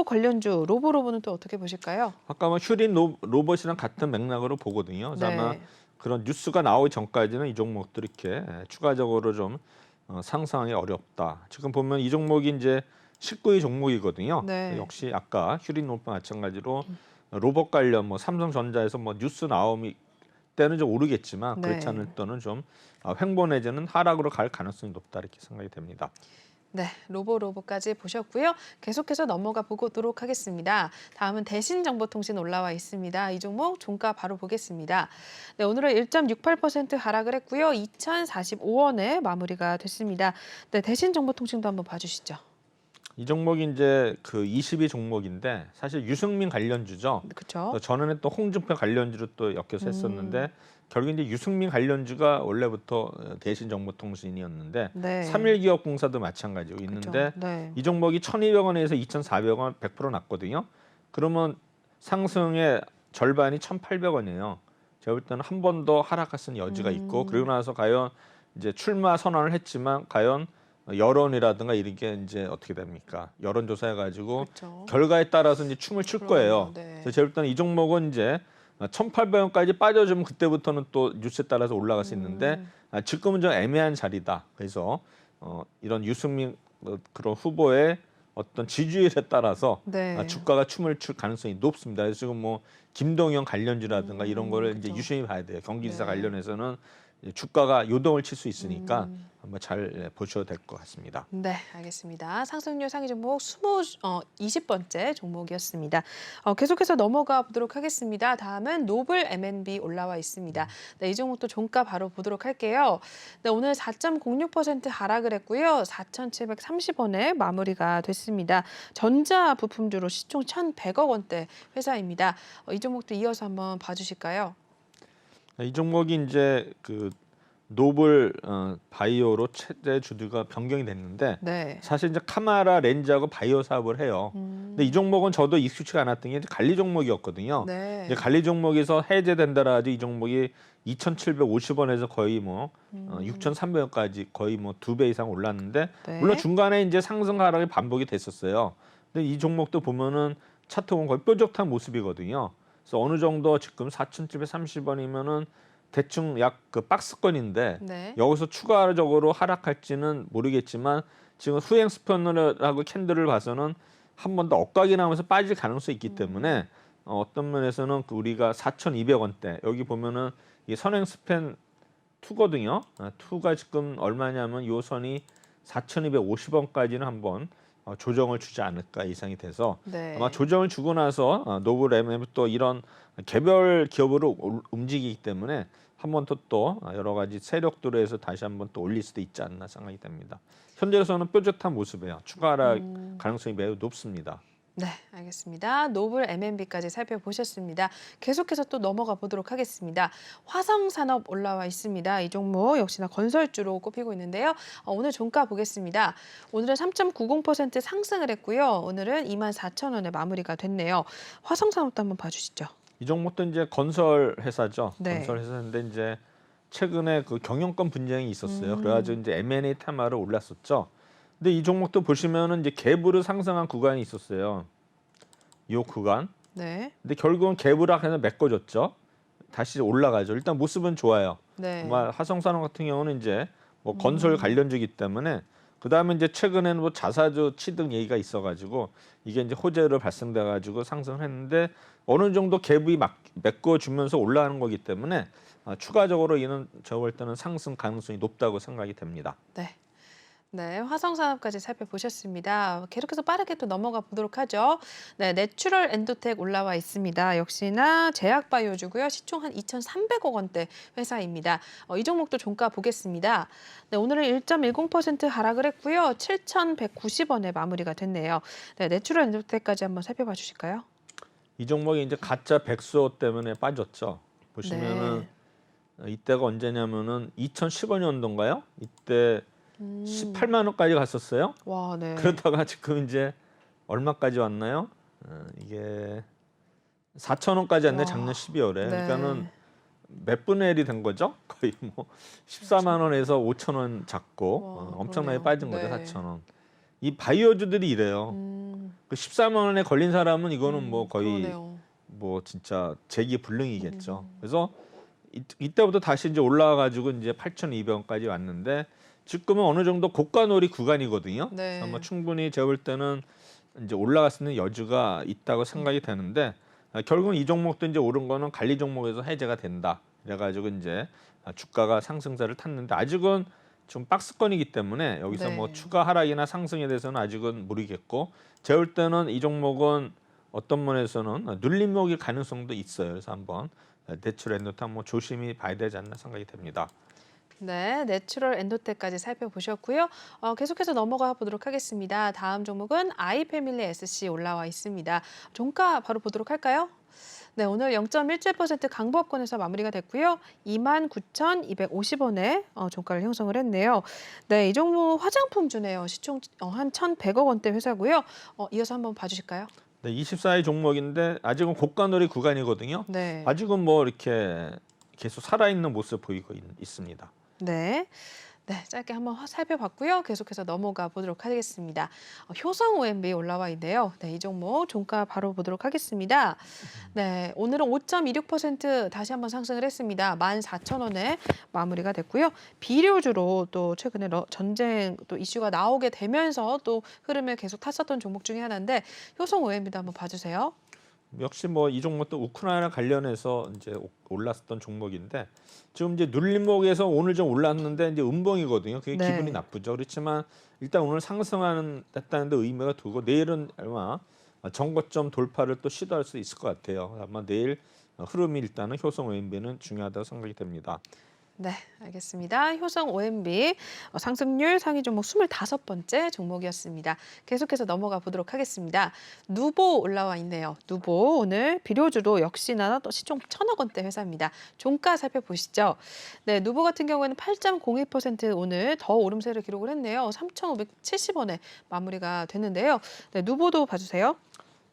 관련주 로보로보는 또 어떻게 보실까요? 아까 뭐 휴린 로봇이랑 같은 맥락으로 보거든요. 그래서 아마 네. 그런 뉴스가 나오기 전까지는 이 종목들 이렇게 추가적으로 좀 상상하기 어렵다. 지금 보면 이 종목이 이제 19위 종목이거든요. 네. 역시 아까 휴린 로봇과 마찬가지로 로봇 관련 뭐 삼성전자에서 뭐 뉴스 나오기 때는 좀 오르겠지만 네. 그렇지 않을 때는 좀 횡보 내지는 하락으로 갈 가능성이 높다 이렇게 생각이 됩니다. 네, 로보까지 보셨고요. 계속해서 넘어가 보도록 하겠습니다. 다음은 대신정보통신 올라와 있습니다. 이 종목 종가 바로 보겠습니다. 네, 오늘은 1.68% 하락을 했고요. 2,045원에 마무리가 됐습니다. 네, 대신정보통신도 한번 봐주시죠. 이 종목이 이제 그 20위 종목인데 사실 유승민 관련주죠. 그렇죠? 전에는 또 홍준표 관련주로 또 엮여서 했었는데 결국 이제 유승민 관련주가 원래부터 대신정보통신이었는데 네. 삼일기업공사도 마찬가지고 있는데 그렇죠. 네. 이 종목이 1,200원에서 2,400원 100% 났거든요. 그러면 상승의 절반이 1,800원이에요. 제가 볼 때는 한 번 더 하락할 수 있는 여지가 있고 그리고 나서 과연 이제 출마 선언을 했지만 과연 여론이라든가 이런 게 이제 어떻게 됩니까? 여론조사 해가지고 그렇죠. 결과에 따라서 이제 춤을 출 거예요. 네. 그래서 제가 볼 때는 이 종목은 이제 1,800원까지 빠져주면 그때부터는 또 뉴스에 따라서 올라갈 수 있는데 지금은 좀 애매한 자리다. 그래서 이런 유승민 그런 후보의 어떤 지지율에 따라서 네. 주가가 춤을 출 가능성이 높습니다. 그래서 지금 뭐 김동연 관련주라든가 이런 거를 이제 그렇죠. 유심히 봐야 돼요. 경기지사 네. 관련해서는 이제 주가가 요동을 칠 수 있으니까 음. 한번 잘 보셔도 될 것 같습니다. 네, 알겠습니다. 상승률 상위 종목 20번째 종목이었습니다. 계속해서 넘어가 보도록 하겠습니다. 다음은 노블 M&B 올라와 있습니다. 네, 이 종목도 종가 바로 보도록 할게요. 네, 오늘 4.06% 하락을 했고요. 4,730원에 마무리가 됐습니다. 전자 부품주로 시총 1,100억 원대 회사입니다. 이 종목도 이어서 한번 봐주실까요? 이 종목이 이제 그 노블 바이오로 최대 주주가 변경이 됐는데 네. 사실 이제 카메라 렌즈하고 바이오 사업을 해요. 근데 이 종목은 저도 익숙치가 않았던 게 이제 관리 종목이었거든요. 네. 이제 관리 종목에서 해제된다라 이 종목이 2,750원에서 거의 뭐 6,300원까지 거의 뭐 2배 이상 올랐는데 네. 물론 중간에 이제 상승 하락이 반복이 됐었어요. 근데 이 종목도 보면은 차트 보면 거의 뾰족한 모습이거든요. 그래서 어느 정도 지금 4,730원이면은 대충 약 그 박스권인데 네. 여기서 추가적으로 하락할지는 모르겠지만 지금 후행 스패너하고 캔들을 봐서는 한 번 더 엇각이 나면서 빠질 가능성이 있기 때문에 어떤 면에서는 그 우리가 4,200원대 여기 보면은 이 선행 스팬 2거든요. 2가 지금 얼마냐면 요 선이 4,250원까지는 한번 조정을 주지 않을까 예상이 돼서 네. 아마 조정을 주고 나서 노블 MM이 또 이런 개별 기업으로 움직이기 때문에 한 번 또 여러 가지 세력들에 해서 다시 한번 또 올릴 수도 있지 않나 생각이 됩니다. 현재로서는 뾰족한 모습이에요. 추가 하락 가능성이 매우 높습니다. 네, 알겠습니다. 노블 M&B까지 살펴보셨습니다. 계속해서 또 넘어가 보도록 하겠습니다. 화성산업 올라와 있습니다. 이 종목 역시나 건설주로 꼽히고 있는데요. 오늘 종가 보겠습니다. 오늘은 3.90% 상승을 했고요. 오늘은 24,000원에 마무리가 됐네요. 화성산업도 한번 봐주시죠. 이 종목도 이제 건설 회사죠. 네. 건설 회사인데 이제 최근에 그 경영권 분쟁이 있었어요. 그래가지고 이제 M&A 테마로 올랐었죠. 근데 이 종목도 보시면은 이제 갭으로 상승한 구간이 있었어요. 이 구간. 네. 근데 결국은 갭으로 해서 메꿔줬죠. 다시 올라가죠. 일단 모습은 좋아요. 네. 정말 화성산업 같은 경우는 이제 뭐 건설 관련주기 때문에 그 다음에 이제 최근에는 뭐 자사주 취득 얘기가 있어가지고 이게 이제 호재로 발생돼가지고 상승했는데 어느 정도 갭이 메꿔주면서 올라가는 거기 때문에 추가적으로 이는 저 볼 때는 상승 가능성이 높다고 생각이 됩니다. 네. 네, 화성산업까지 살펴보셨습니다. 계속해서 빠르게 또 넘어가 보도록 하죠. 네, 내추럴 엔도텍 올라와 있습니다. 역시나 제약바이오주고요. 시총 한 2,300억 원대 회사입니다. 이 종목도 종가 보겠습니다. 네, 오늘은 1.10% 하락을 했고요. 7,190원에 마무리가 됐네요. 네, 내추럴 엔도텍까지 한번 살펴봐 주실까요? 이 종목이 이제 가짜 백수호 때문에 빠졌죠. 보시면은 이때가 언제냐면은 2015년도인가요? 이때 18만 원까지 갔었어요. 와, 네. 그러다가 지금 이제 얼마까지 왔나요? 이게 4천 원까지 왔네 와, 작년 12월에. 네. 그러니까는 몇 분의 1이 된 거죠? 거의 뭐 14만 원에서 5천 원 잡고 와, 엄청나게 그러네요. 빠진 거죠. 네. 4천 원. 이 바이오주들이 이래요. 그 14만 원에 걸린 사람은 이거는 뭐 거의 그러네요. 뭐 진짜 재기불능이겠죠. 그래서 이때부터 다시 이제 올라와 가지고 이제 8,200원까지 왔는데 지금은 어느 정도 고가놀이 구간이거든요. 네. 그래서 뭐 충분히 제가 볼 때는 이제 올라갈 수 있는 여지가 있다고 생각이 되는데 결국은 이 종목도 이제 오른 거는 관리 종목에서 해제가 된다. 그래가지고 이제 주가가 상승세를 탔는데 아직은 좀 박스권이기 때문에 여기서 네. 뭐 추가 하락이나 상승에 대해서는 아직은 모르겠고 제가 볼 때는 이 종목은 어떤 면에서는 눌림목일 가능성도 있어요. 그래서 한번 내추럴 엔도텍 한번 조심히 봐야 되지 않나 생각이 됩니다. 네, 내추럴 엔도텍까지 살펴보셨고요. 계속해서 넘어가 보도록 하겠습니다. 다음 종목은 아이패밀리 SC 올라와 있습니다. 종가 바로 보도록 할까요? 네, 오늘 0.17% 강보합권에서 마무리가 됐고요. 29,250원에 종가를 형성을 했네요. 네, 이 종목 화장품주네요. 시총 한 1,100억 원대 회사고요. 이어서 한번 봐주실까요? 네, 24위 종목인데 아직은 고가놀이 구간이거든요. 네. 아직은 뭐 이렇게 계속 살아있는 모습 보이고 있습니다. 네. 네, 짧게 한번 살펴봤고요. 계속해서 넘어가 보도록 하겠습니다. 효성 OMB 올라와 있네요. 네, 이 종목 종가 바로 보도록 하겠습니다. 네, 오늘은 5.26% 다시 한번 상승을 했습니다. 14,000원에 마무리가 됐고요. 비료주로 또 최근에 전쟁 또 이슈가 나오게 되면서 또 흐름을 계속 탔었던 종목 중에 하나인데 효성 OMB도 한번 봐주세요. 역시 뭐 이 종목도 우크라이나 관련해서 이제 올랐었던 종목인데 지금 이제 눌림목에서 오늘 좀 올랐는데 이제 음봉이거든요. 그게 네. 기분이 나쁘죠. 그렇지만 일단 오늘 상승하는 됐다는 데 의미가 두고 내일은 아마 정고점 돌파를 또 시도할 수 있을 것 같아요. 아마 내일 흐름이 일단은 효성 OMB는 중요하다고 생각이 됩니다. 네, 알겠습니다. 효성 OMB 상승률 상위 종목 25번째 종목이었습니다. 계속해서 넘어가 보도록 하겠습니다. 누보 올라와 있네요. 누보 오늘 비료주로 역시나 또 시총 1,000억 원대 회사입니다. 종가 살펴보시죠. 네, 누보 같은 경우에는 8.02% 오늘 더 오름세를 기록을 했네요. 3,570원에 마무리가 됐는데요. 네, 누보도 봐주세요.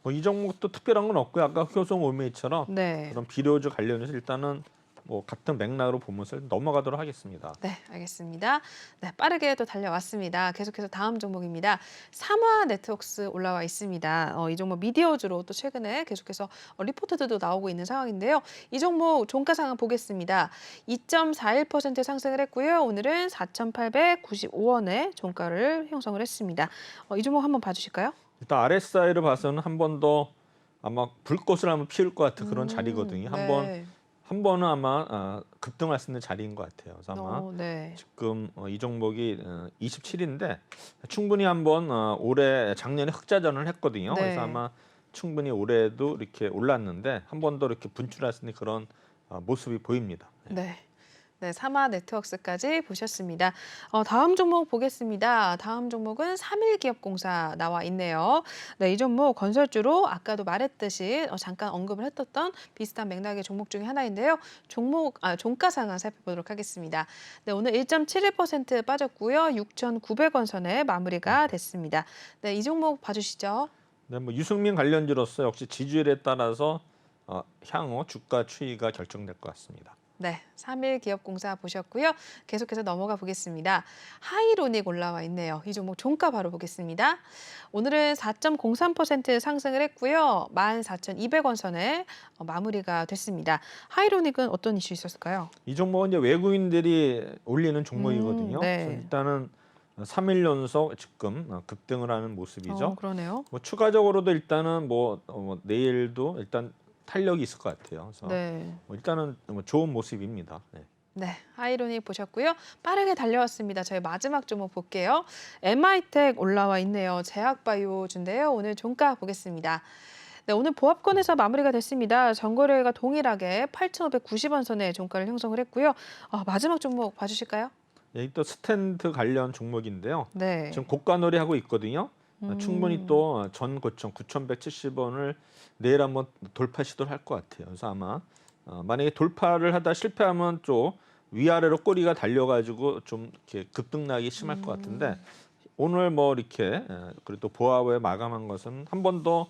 뭐 이 종목도 특별한 건 없고요. 아까 효성 OMB처럼 네. 그런 비료주 관련해서 일단은 뭐 같은 맥락으로 보면서 넘어가도록 하겠습니다. 네, 알겠습니다. 네, 빠르게 또 달려왔습니다. 계속해서 다음 종목입니다. 삼화 네트워크스 올라와 있습니다. 이 종목 미디어주로 또 최근에 계속해서 리포트들도 나오고 있는 상황인데요. 이 종목 종가 상황 보겠습니다. 2.41% 상승을 했고요. 오늘은 4,895원에 종가를 형성을 했습니다. 이 종목 한번 봐주실까요? 일단 RSI를 봐서는 한 번 더 아마 불꽃을 한번 피울 것 같은 그런 자리거든요. 네. 한 번은 아마 급등할 수 있는 자리인 것 같아요. 그래서 아마 네. 지금 이 종목이 27인데 충분히 한번 올해 작년에 흑자전을 했거든요. 네. 그래서 아마 충분히 올해도 이렇게 올랐는데 한 번 더 이렇게 분출할 수 있는 그런 모습이 보입니다. 네. 네, 삼화 네트워크스까지 보셨습니다. 다음 종목 보겠습니다. 다음 종목은 삼일기업공사 나와 있네요. 네, 이 종목 건설주로 아까도 말했듯이 잠깐 언급을 했었던 비슷한 맥락의 종목 중에 하나인데요. 종가 상황 살펴보도록 하겠습니다. 네, 오늘 1.71% 빠졌고요. 6,900원 선에 마무리가 됐습니다. 네, 이 종목 봐주시죠. 네, 뭐 유승민 관련주로서 역시 지지율에 따라서 향후 주가 추이가 결정될 것 같습니다. 네, 3일기업공사 보셨고요. 계속해서 넘어가 보겠습니다. 하이로닉 올라와 있네요. 이 종목 종가 바로 보겠습니다. 오늘은 4.03% 상승을 했고요. 14,200원 선에 마무리가 됐습니다. 하이로닉은 어떤 이슈 있었을까요? 이 종목은 이제 외국인들이 올리는 종목이거든요. 네. 그래서 일단은 3일 연속 지금 급등을 하는 모습이죠. 그러네요. 뭐 추가적으로도 일단은 내일도 일단 탄력이 있을 것 같아요. 그래서 네. 일단은 뭐 좋은 모습입니다. 네. 네, 하이로닉 보셨고요. 빠르게 달려왔습니다. 저희 마지막 종목 볼게요. MI텍 올라와 있네요. 제약바이오주인데요. 오늘 종가 보겠습니다. 네, 오늘 보합권에서 마무리가 됐습니다. 전거래가 동일하게 8,590원 선에 종가를 형성을 했고요. 마지막 종목 봐주실까요? 여기 또 스탠드 관련 종목인데요. 네. 지금 고가놀이 하고 있거든요. 충분히 또 전 고점 9,170원을 내일 한번 돌파 시도를 할 것 같아요. 그래서 아마 만약에 돌파를 하다 실패하면 좀 위아래로 꼬리가 달려가지고 좀 이렇게 급등락이 심할 것 같은데 오늘 뭐 이렇게 그래도 보합에 마감한 것은 한 번 더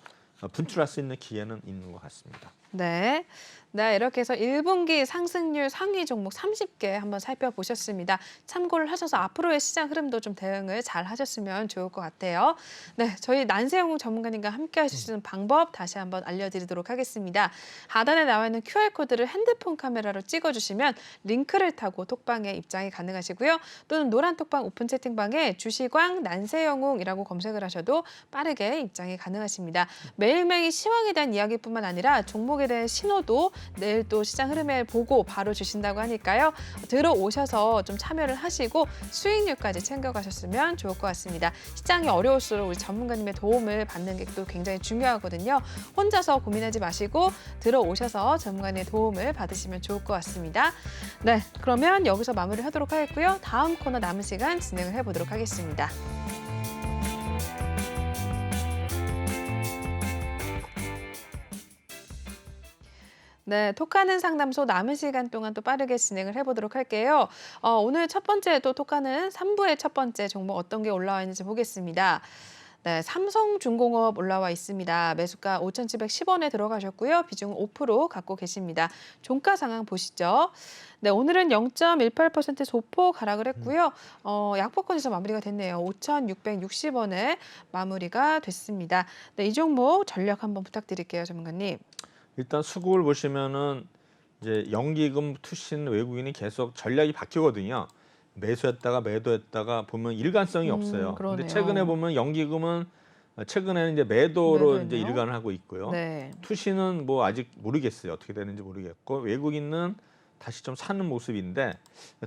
분출할 수 있는 기회는 있는 것 같습니다. 네. 네, 이렇게 해서 1분기 상승률 상위 종목 30개 한번 살펴보셨습니다. 참고를 하셔서 앞으로의 시장 흐름도 좀 대응을 잘 하셨으면 좋을 것 같아요. 네, 저희 난세영 전문가님과 함께 하실 수 있는 방법 다시 한번 알려드리도록 하겠습니다. 하단에 나와 있는 QR코드를 핸드폰 카메라로 찍어주시면 링크를 타고 톡방에 입장이 가능하시고요. 또는 노란 톡방 오픈 채팅방에 주시광 난세영웅이라고 검색을 하셔도 빠르게 입장이 가능하십니다. 매일매일 시황에 대한 이야기뿐만 아니라 종목에 대한 신호도 내일 또 시장 흐름을 보고 바로 주신다고 하니까요. 들어오셔서 좀 참여를 하시고 수익률까지 챙겨가셨으면 좋을 것 같습니다. 시장이 어려울수록 우리 전문가님의 도움을 받는 게 또 굉장히 중요하거든요. 혼자서 고민하지 마시고 들어오셔서 전문가님의 도움을 받으시면 좋을 것 같습니다. 네, 그러면 여기서 마무리하도록 하겠고요. 다음 코너 남은 시간 진행을 해보도록 하겠습니다. 네, 톡하는 상담소 남은 시간 동안 또 빠르게 진행을 해보도록 할게요. 오늘 첫 번째 또 톡하는 3부의 첫 번째 종목 어떤 게 올라와 있는지 보겠습니다. 네, 삼성중공업 올라와 있습니다. 매수가 5,710원에 들어가셨고요. 비중은 5% 갖고 계십니다. 종가 상황 보시죠. 네, 오늘은 0.18% 소폭 하락을 했고요. 약보권에서 마무리가 됐네요. 5,660원에 마무리가 됐습니다. 네, 이 종목 전략 한번 부탁드릴게요, 전문가님. 일단 수급을 보시면은 이제 연기금 투신 외국인이 계속 전략이 바뀌거든요. 매수했다가 매도했다가 보면 일관성이 없어요. 근데 최근에 그러네요. 보면 연기금은 최근에는 이제 매도로 이제 매도했네요. 일관을 하고 있고요. 네. 투신은 뭐 아직 모르겠어요. 어떻게 되는지 모르겠고 외국인은 다시 좀 사는 모습인데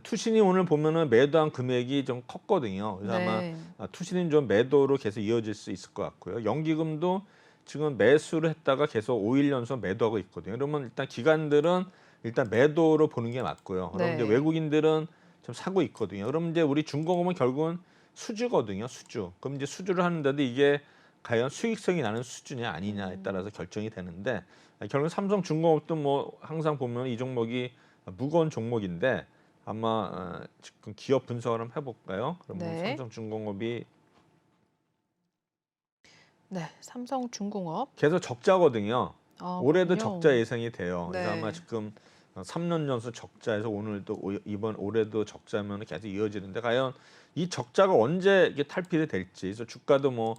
투신이 오늘 보면은 매도한 금액이 좀 컸거든요. 그래서 아마 네. 투신은 좀 매도로 계속 이어질 수 있을 것 같고요. 연기금도 지금 매수를 했다가 계속 5일 연속 매도하고 있거든요. 그러면 일단 기관들은 일단 매도로 보는 게 맞고요. 그럼 이제 네. 외국인들은 좀 사고 있거든요. 그럼 이제 우리 중공업은 결국은 수주거든요. 수주. 그럼 이제 수주를 하는데도 이게 과연 수익성이 나는 수주냐 아니냐에 따라서 결정이 되는데 결국 삼성중공업도 뭐 항상 보면 이 종목이 무거운 종목인데 아마 지금 기업 분석을 한번 해볼까요? 그러면 네. 삼성중공업이 네, 삼성중공업. 계속 적자거든요. 아, 올해도 그렇군요. 적자 예상이 돼요. 그래서 아마 네. 지금 3년 연속 적자에서 오늘도 이번 올해도 적자면 계속 이어지는데 과연 이 적자가 언제 이게 탈피가 될지. 그래서 주가도 뭐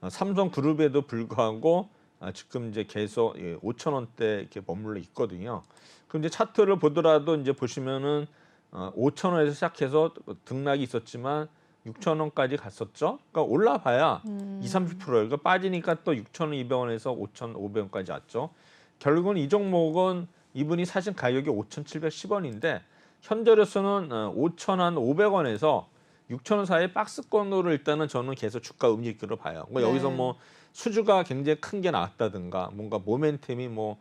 삼성그룹에도 불구하고 지금 이제 계속 5천 원대 이렇게 머물러 있거든요. 그럼 이제 차트를 보더라도 이제 보시면은 5천 원에서 시작해서 등락이 있었지만 6천 원까지 갔었죠. 그러니까 올라봐야 2, 30%예요. 그러니까 빠지니까 또 6,200원에서 5,500원까지 왔죠. 결국은 이 종목은 이분이 사신 가격이 5,710원인데 현재로서는 5,500원에서 6,000원 사이에 박스권으로 일단은 저는 계속 주가 움직이기로 봐요. 뭐 여기서 네. 뭐 수주가 굉장히 큰 게 나왔다든가 뭔가 모멘텀이 뭐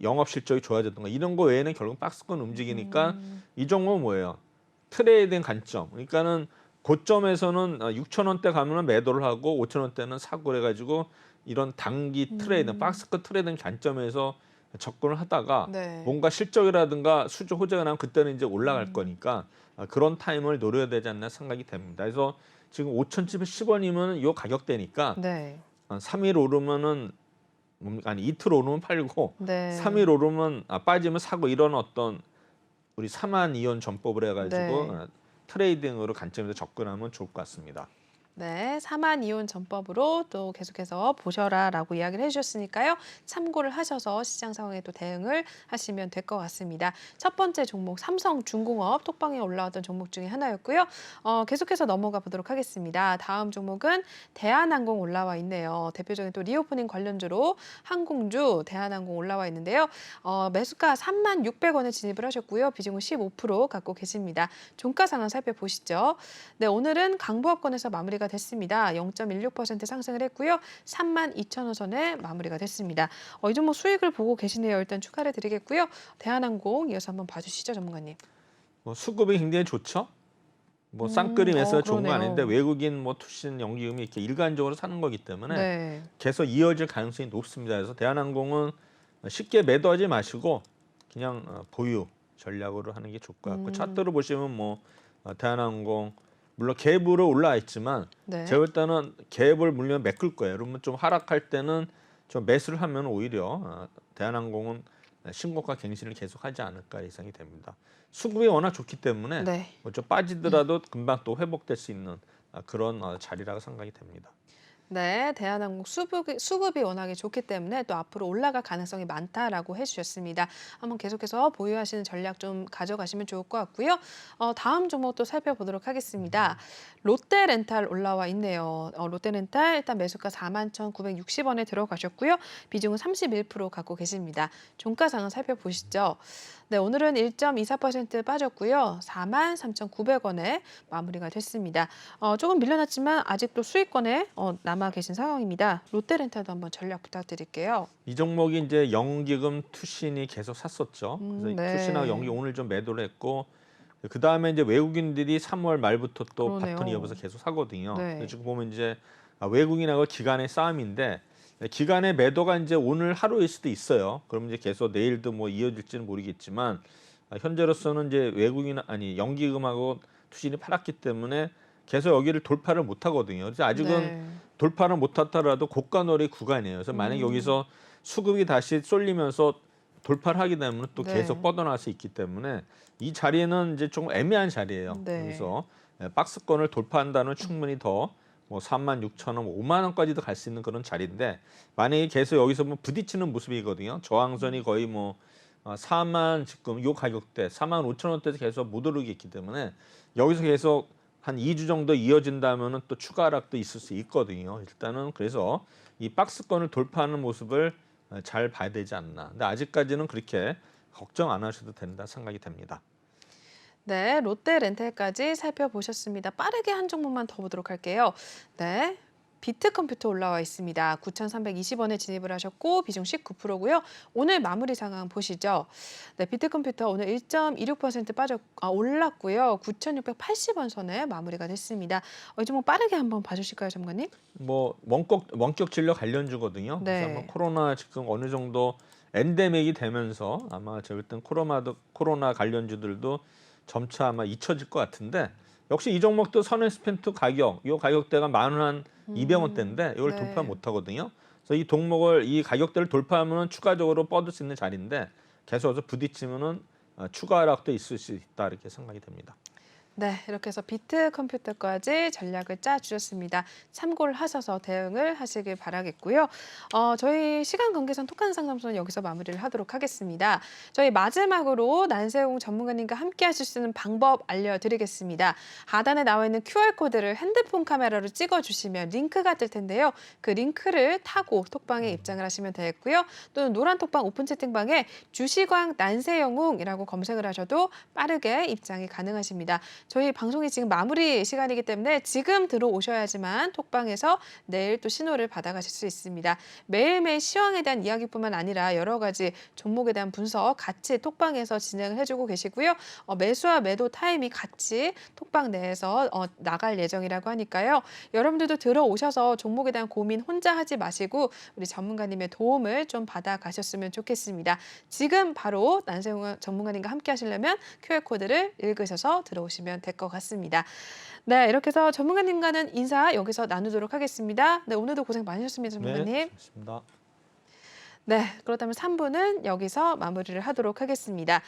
영업 실적이 좋아졌던가 이런 거 외에는 결국 박스권 움직이니까 이 종목은 뭐예요? 트레이딩 관점. 그러니까는 고점에서는 6천 원대 가면은 매도를 하고 5천 원대는 사고를 해가지고 이런 단기 트레이딩, 박스권 트레이딩 관점에서 접근을 하다가 네. 뭔가 실적이라든가 수주 호재가 나면 그때는 이제 올라갈 거니까 그런 타임을 노려야 되지 않나 생각이 됩니다. 그래서 지금 5,710원이면 이 가격대니까 네. 3일 오르면은 아니 이틀 오르면 팔고 네. 3일 오르면 빠지면 사고 이런 어떤 우리 3만 이원 전법을 해가지고 네. 트레이딩으로 관점에서 접근하면 좋을 것 같습니다. 네, 사만 이혼 전법으로 또 계속해서 보셔라라고 이야기를 해주셨으니까요. 참고를 하셔서 시장 상황에 또 대응을 하시면 될 것 같습니다. 첫 번째 종목 삼성중공업 톡방에 올라왔던 종목 중에 하나였고요. 계속해서 넘어가 보도록 하겠습니다. 다음 종목은 대한항공 올라와 있네요. 대표적인 또 리오프닝 관련주로 항공주 대한항공 올라와 있는데요. 매수가 36,600원에 진입을 하셨고요. 비중은 15% 갖고 계십니다. 종가 상황 살펴보시죠. 네, 오늘은 강보합권에서 마무리가 됐습니다. 0.16% 상승을 했고요. 32,000원 선에 마무리가 됐습니다. 이 종목 수익을 보고 계시네요. 일단 추가를 드리겠고요. 대한항공 이어서 한번 봐주시죠, 전문가님. 뭐 수급이 굉장히 좋죠. 뭐 쌍끌임에서 좋은 거 아닌데 그러네요. 외국인 뭐 투신 연기금이 이렇게 일관적으로 사는 거기 때문에 네. 계속 이어질 가능성이 높습니다. 그래서 대한항공은 쉽게 매도하지 마시고 그냥 보유 전략으로 하는 게 좋을 것 같고 차트로 보시면 뭐 대한항공 물론 갭으로 올라와 있지만 네. 제가 볼 때는 갭을 물면 메꿀 거예요. 그러면 좀 하락할 때는 좀 매수를 하면 오히려 대한항공은 신고가 갱신을 계속하지 않을까 예상이 됩니다. 수급이 워낙 좋기 때문에 네. 뭐좀 빠지더라도 금방 또 회복될 수 있는 그런 자리라고 생각이 됩니다. 네, 대한항공 수급이 워낙에 좋기 때문에 또 앞으로 올라갈 가능성이 많다라고 해주셨습니다. 한번 계속해서 보유하시는 전략 좀 가져가시면 좋을 것 같고요. 다음 종목도 살펴보도록 하겠습니다. 롯데렌탈 올라와 있네요. 롯데렌탈 일단 매수가 41,960원에 들어가셨고요. 비중은 31% 갖고 계십니다. 종가 상황 살펴보시죠. 네, 오늘은 1.24% 빠졌고요. 43,900원에 마무리가 됐습니다. 조금 밀려났지만 아직도 수익권에 남아 계신 상황입니다. 롯데렌탈도 한번 전략 부탁드릴게요. 이 종목이 이제 연기금 투신이 계속 샀었죠. 그래서 이 투신하고 연기 네. 오늘 좀 매도를 했고 그 다음에 이제 외국인들이 3월 말부터 또 바톤 그러네요. 이어서 계속 사거든요. 네. 지금 보면 이제 외국인하고 기관의 싸움인데 기관의 매도가 이제 오늘 하루일 수도 있어요. 그럼 이제 계속 내일도 뭐 이어질지는 모르겠지만 현재로서는 이제 외국인 아니 연기금하고 투신이 팔았기 때문에 계속 여기를 돌파를 못 하거든요. 그래서 아직은 네. 돌파를 못하더라도 고가놀이 구간이에요. 그래서 만약 여기서 수급이 다시 쏠리면서 돌파를 하게 되면 또 네. 계속 뻗어나갈 수 있기 때문에 이 자리는 이제 조금 애매한 자리예요. 네. 그래서 박스권을 돌파한다면 충분히 더 뭐 36,000원, 5만 원까지도 갈 수 있는 그런 자리인데 만약에 계속 여기서 뭐 부딪히는 모습이거든요. 저항선이 거의 뭐 4만 지금 요 가격대 4만 5천 원대에서 계속 못 오르고 있기 때문에 여기서 계속 한 2주 정도 이어진다면은 또 추가 하락도 있을 수 있거든요. 일단은 그래서 이 박스권을 돌파하는 모습을 잘 봐야 되지 않나. 근데 아직까지는 그렇게 걱정 안 하셔도 된다 생각이 됩니다. 네, 롯데 렌탈까지 살펴보셨습니다. 빠르게 한 종목만 더 보도록 할게요. 네, 비트컴퓨터 올라와 있습니다. 9,320원에 진입을 하셨고 비중 19%고요. 오늘 마무리 상황 보시죠. 네, 비트컴퓨터 오늘 1.26% 올랐고요. 9,680원 선에 마무리가 됐습니다. 이 종목 빠르게 한번 봐주실까요, 전문가님? 뭐 원격 진료 관련주거든요. 네. 그래서 아마 코로나 지금 어느 정도 엔데믹이 되면서 아마 제가 볼땐 코로나 관련주들도 점차 아마 잊혀질 것 같은데 역시 이 종목도 선앤스펜트 가격, 이 가격대가 10,200원대인데 이걸 네. 돌파 못 하거든요. 그래서 이 종목을 이 가격대를 돌파하면 추가적으로 뻗을 수 있는 자리인데 계속해서 부딪히면은 추가 하락도 있을 수 있다 이렇게 생각이 됩니다. 네, 이렇게 해서 비트컴퓨터까지 전략을 짜주셨습니다. 참고를 하셔서 대응을 하시길 바라겠고요. 저희 시간 관계상 톡한 상담소는 여기서 마무리를 하도록 하겠습니다. 저희 마지막으로 난세용 전문가님과 함께 하실 수 있는 방법 알려드리겠습니다. 하단에 나와 있는 QR코드를 핸드폰 카메라로 찍어주시면 링크가 뜰 텐데요. 그 링크를 타고 톡방에 입장을 하시면 되겠고요. 또는 노란 톡방 오픈 채팅방에 주시광 난세영웅이라고 검색을 하셔도 빠르게 입장이 가능하십니다. 저희 방송이 지금 마무리 시간이기 때문에 지금 들어오셔야지만 톡방에서 내일 또 신호를 받아가실 수 있습니다. 매일매일 시황에 대한 이야기뿐만 아니라 여러 가지 종목에 대한 분석 같이 톡방에서 진행을 해주고 계시고요. 매수와 매도 타임이 같이 톡방 내에서 나갈 예정이라고 하니까요. 여러분들도 들어오셔서 종목에 대한 고민 혼자 하지 마시고 우리 전문가님의 도움을 좀 받아가셨으면 좋겠습니다. 지금 바로 난세용 전문가님과 함께 하시려면 QR코드를 읽으셔서 들어오시면 될 것 같습니다. 네, 이렇게 해서 전문가님과는 인사 여기서 나누도록 하겠습니다. 네, 오늘도 고생 많으셨습니다, 전문가님. 네, 좋습니다. 네, 그렇다면 3부는 여기서 마무리를 하도록 하겠습니다.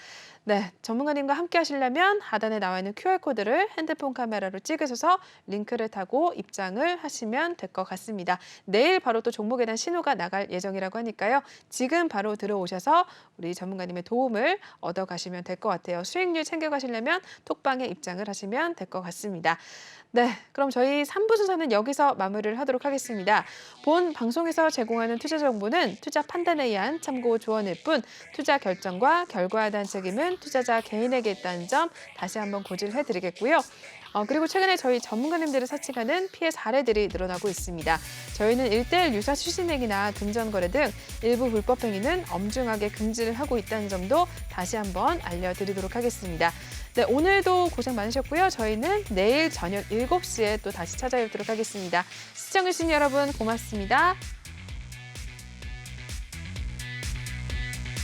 네, 전문가님과 함께 하시려면 하단에 나와 있는 QR코드를 핸드폰 카메라로 찍으셔서 링크를 타고 입장을 하시면 될 것 같습니다. 내일 바로 또 종목에 대한 신호가 나갈 예정이라고 하니까요. 지금 바로 들어오셔서 우리 전문가님의 도움을 얻어가시면 될 것 같아요. 수익률 챙겨가시려면 톡방에 입장을 하시면 될 것 같습니다. 네, 그럼 저희 3부 순서는 여기서 마무리를 하도록 하겠습니다. 본 방송에서 제공하는 투자 정보는 투자 판단에 의한 참고 조언일 뿐 투자 결정과 결과에 대한 책임은 투자자 개인에게 있다는 점 다시 한번 고지를 해드리겠고요. 그리고 최근에 저희 전문가님들을 사칭하는 피해 사례들이 늘어나고 있습니다. 저희는 1:1 유사 수신행위나 금전거래 등 일부 불법 행위는 엄중하게 금지를 하고 있다는 점도 다시 한번 알려드리도록 하겠습니다. 네, 오늘도 고생 많으셨고요. 저희는 내일 저녁 7시에 또 다시 찾아뵙도록 하겠습니다. 시청해주신 여러분 고맙습니다.